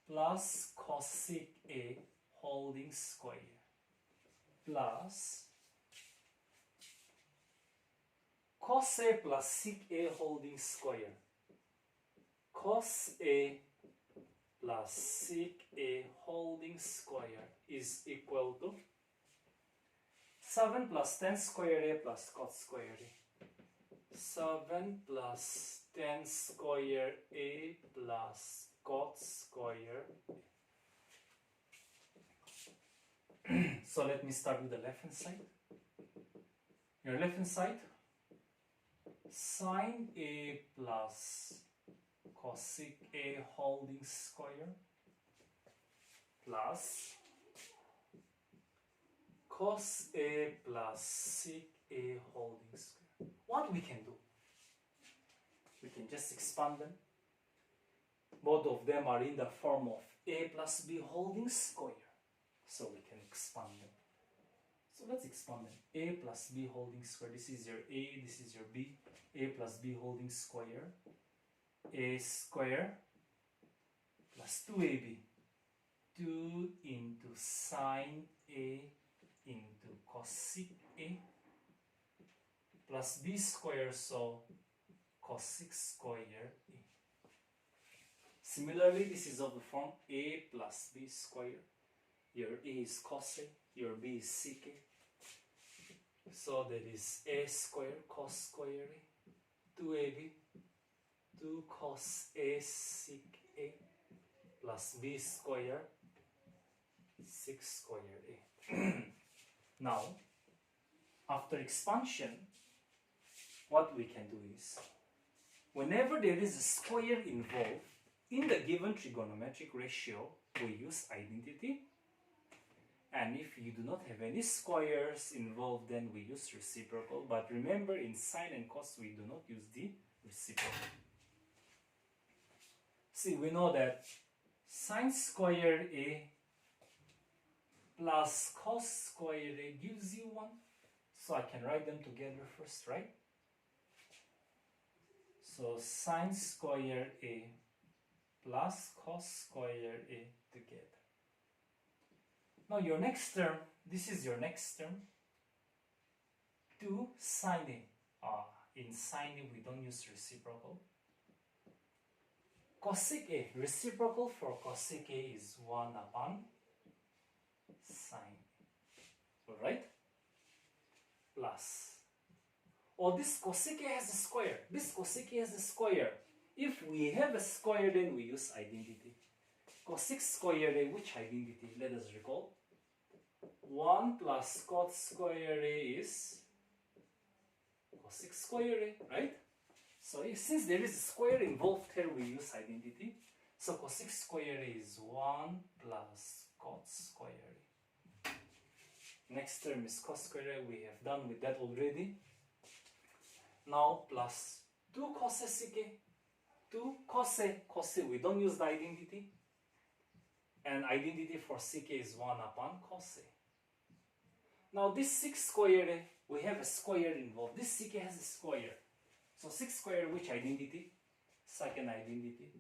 plus cosec A holding square plus cos A plus sec A holding square. Cos A plus sec A holding square is equal to 7 plus tan square A plus cot square A. 7 plus tan square A plus cot square A. So let me start with the left hand side. Your left hand side, sin A plus cosec A holding square plus cos A plus sec A holding square. What we can do? We can just expand them. Both of them are in the form of A plus B holding square. So we can expand them. So let's expand them. A plus B holding square. This is your A, this is your B. A plus B holding square. A square plus 2AB. 2 into sin A into cosec A plus B square, so cosec square A. Similarly, this is of the form A plus B square. Your A is cos A, your B is sec A. So that is a square cos square a, 2ab, 2 cos a sec a, plus b square 6 square a. Now, after expansion, what we can do is, whenever there is a square involved in the given trigonometric ratio, we use identity. And if you do not have any squares involved, then we use reciprocal. But remember, in sine and cos, we do not use the reciprocal. See, we know that sine square a plus cos square a gives you 1. So I can write them together first, right? So sine square a plus cos square a together. Now your next term, this is your next term, 2 sine a. In sine a we don't use reciprocal. Cosec a, reciprocal for cosec a is 1 upon sine a. Alright? Plus. Oh, this cosec a has a square. This cosec a has a square. If we have a square, then we use identity. Cosec square a, which identity? Let us recall. 1 plus cot square a is cosec square a, right? So since there is a square involved here, we use identity. So cosec square a is 1 plus cot square a. Next term is cos square a. We have done with that already. Now plus 2 cos sec a. 2 cos a. Cos a, we don't use the identity. And identity for sec a is 1 upon cos a. Now this 6 square a, we have a square involved. This sec a has a square. So 6 square, which identity? Second identity.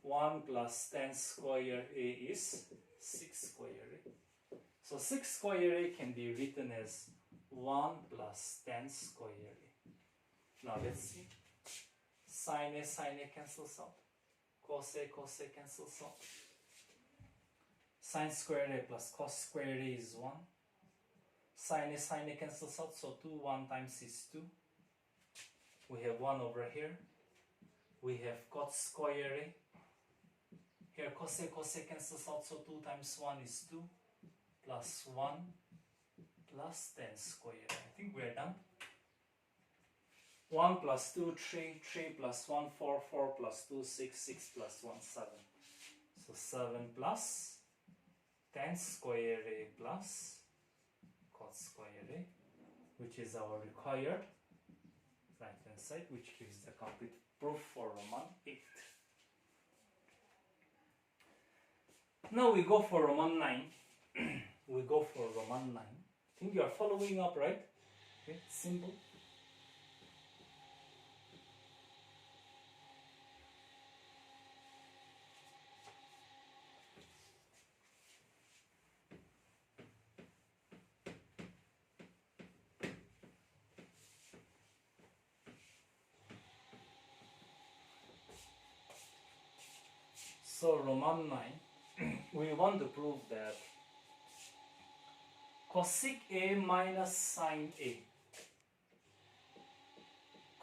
1 plus tan square a is 6 square a. So 6 square a can be written as 1 plus tan square a. Now let's see. Sine a cancels out. Cos a cancels out. Sine square a plus cos square a is 1. Sine a cancels out, so 2, 1 times is 2. We have 1 over here. We have cot square a. Here cos a cancels out, so 2 times 1 is 2. Plus 1 plus tan square. I think we are done. 1 plus 2, 3, 3 plus 1, 4, 4 plus 2, 6, 6 plus 1, 7. So 7 plus tan square a plus cot square a, which is our required right hand side, which gives the complete proof for Roman 8. Now we go for Roman 9. We go for Roman 9. I think you are following up, right? Okay, simple. So Roman 9, we want to prove that cosec a minus sine a,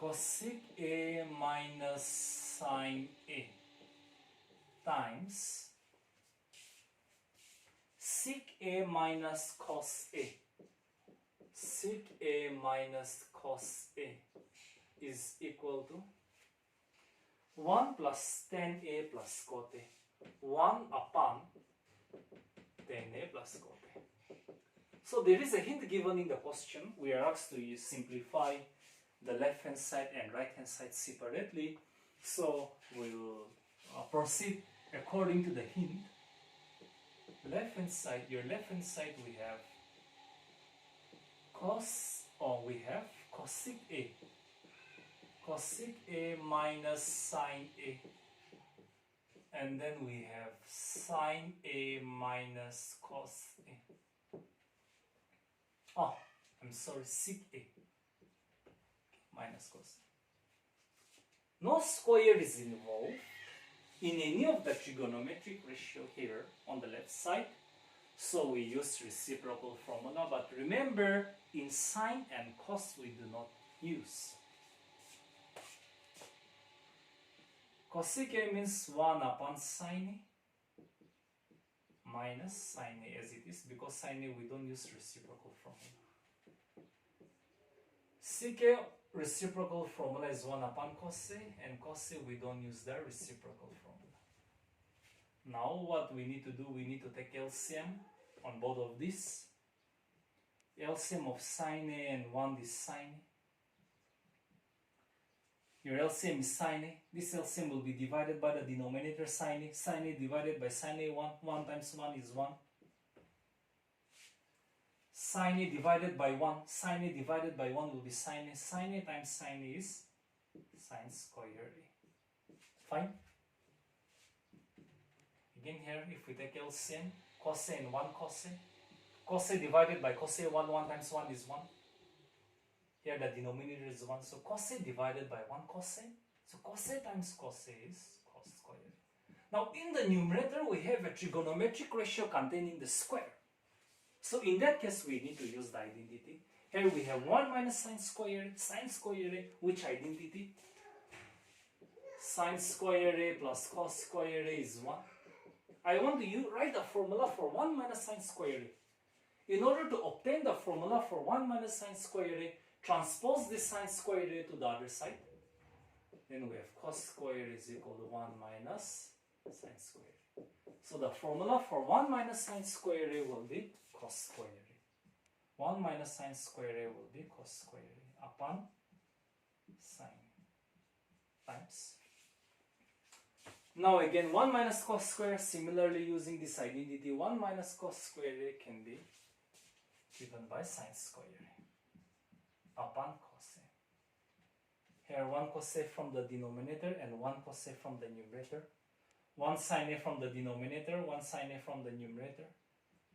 cosec a minus sine a times sec a minus cos a, sec a minus cos a is equal to 1 plus tan a plus cot a, 1 upon tan a plus cot a. So there is a hint given in the question. We are asked to simplify the left hand side and right hand side separately. So we'll proceed according to the hint. Left hand side, your left hand side we have we have cosec a. Cosec a minus sine a, and then we have sine a minus cos a. Oh, I'm sorry, sec a minus cos a. No square is involved in any of the trigonometric ratio here on the left side. So we use reciprocal formula, but remember, in sine and cos we do not use. Cosec A means 1 upon sine A minus sine A as it is, because sine A we don't use reciprocal formula. Sec A reciprocal formula is 1 upon cos A, and cos A we don't use the reciprocal formula. Now what we need to do, we need to take LCM on both of these. LCM of sine A and 1 is sine A. Your LCM is sine A. This LCM will be divided by the denominator sine A. Sine A divided by sine A 1. 1 times 1 is 1. Sine A divided by 1. Sine A divided by 1 will be sine A. Sine A times sine A is sine square A. Fine? Again here, if we take LCM, cos A and 1 cos A. Cos A divided by cos A 1. 1 times 1 is 1. Here the denominator is 1, so cos A divided by 1 cos A. So cos A times cos A is cos square A. Now in the numerator we have a trigonometric ratio containing the square. So in that case we need to use the identity. Here we have 1 minus sine square A, which identity? Sine square A plus cos square A is 1. I want to write the formula for 1 minus sine square A. In order to obtain the formula for 1 minus sine square A, transpose this sine square A to the other side. Then we have cos square is equal to 1 minus sine square A. So the formula for 1 minus sine square A will be cos square A. 1 minus sine square A will be cos square A upon sine times. Now again 1 minus cos square, similarly using this identity, 1 minus cos square A can be given by sine square A upon cos A. Here 1 cos A from the denominator and 1 cos A from the numerator. 1 sine A from the denominator, 1 sine A from the numerator.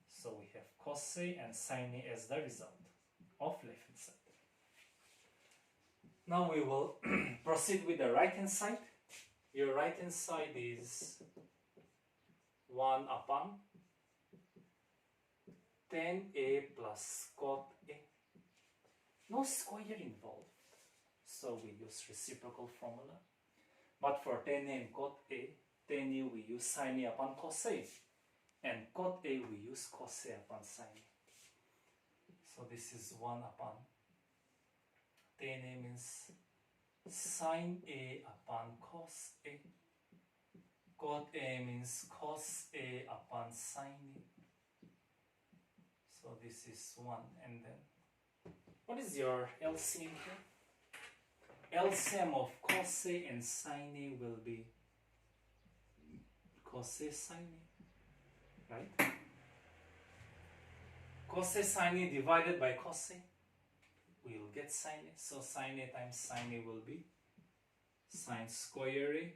So we have cos A and sine A as the result of left hand side. Now we will proceed with the right hand side. Your right hand side is 1 upon tan A plus cot A. No square involved, so we use reciprocal formula. But for tan A and cot A, tan A we use sine A upon cos A, and cot A we use cos A upon sine A. So this is 1 upon tan A means sine A upon cos A. Cot A means cos A upon sine A. So this is 1, and then what is your LCM here? LCM of cos A and sine A will be cos A sine A, right? Cos A sine A divided by cos A, we will get sine A. So sine A times sine A will be sine square A.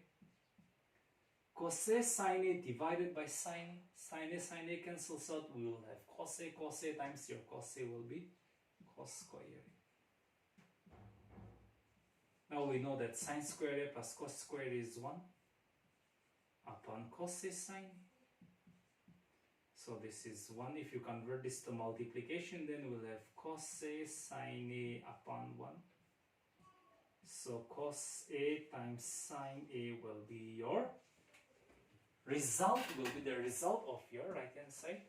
Cos A sine A divided by sine A cancels out, we will have cos A times your cos A will be cos square A. Now we know that sine square A plus cos square A is 1 upon cos A sine A. So this is 1. If you convert this to multiplication, then we'll have cos A sine A upon 1. So cos A times sine A will be your result, will be the result of your right hand side.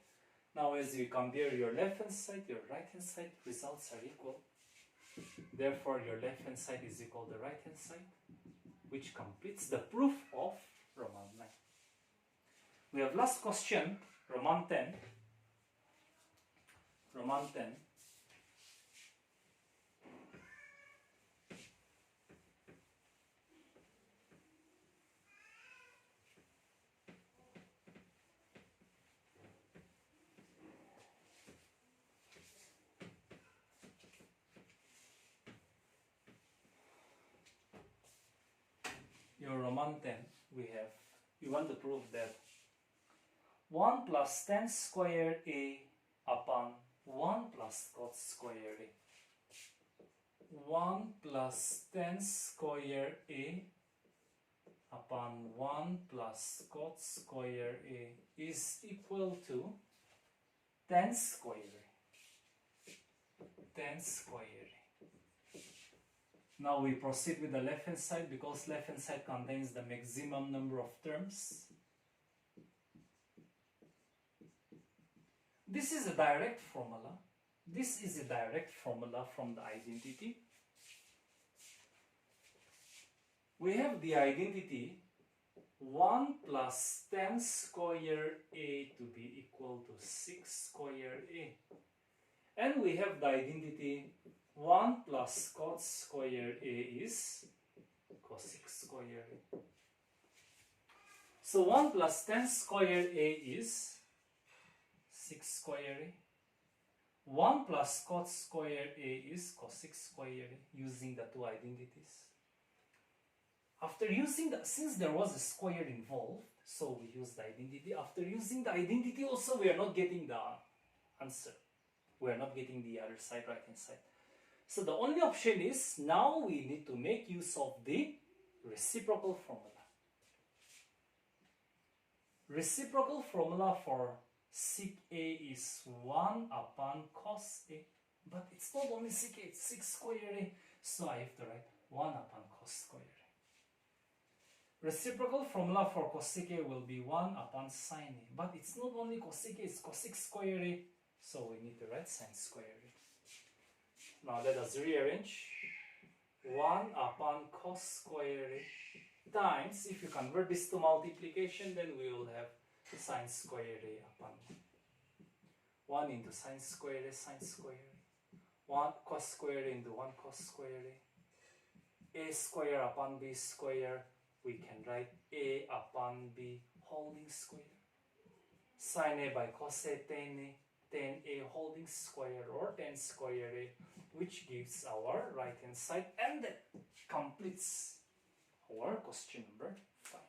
Now as you compare your left hand side, your right hand side, results are equal. Therefore your left hand side is equal to right hand side, which completes the proof of Roman 9. We have last question, Roman 10. Roman 10. Your Roman 10, we want to prove that 1 plus tan square A upon 1 plus cot square A. 1 plus tan square A upon 1 plus cot square A is equal to 10 square. 10 square. Now we proceed with the left hand side because left hand side contains the maximum number of terms. This is a direct formula. This is a direct formula from the identity. We have the identity 1 plus 10 square a to be equal to 6 square a. And we have the identity 1 plus cos square a is cosec square a. So 1 plus 10 square a is 6 square a. 1 plus cos square a is cosec square a, using the two identities. After using the, since there was a square involved, so we use the identity. After using the identity also, we are not getting the answer. We are not getting the other side, right hand side. So the only option is, now we need to make use of the reciprocal formula. Reciprocal formula for sec a is 1 upon cos a. But it's not only sec a, it's 6 square a. So I have to write 1 upon cos square a. Reciprocal formula for cosec a will be 1 upon sin a. But it's not only cosec a, it's cosec square a. So we need to write sin square a. Now let us rearrange. 1 upon cos square a times, if you convert this to multiplication, then we will have sin square a upon 1 into sin square a, sin square a. 1 cos square a into 1 cos square a. A square upon b square, we can write a upon b holding square. Sin a by cos a, tan a holding square, or 10 square a, which gives our right hand side, and that completes our question number 5.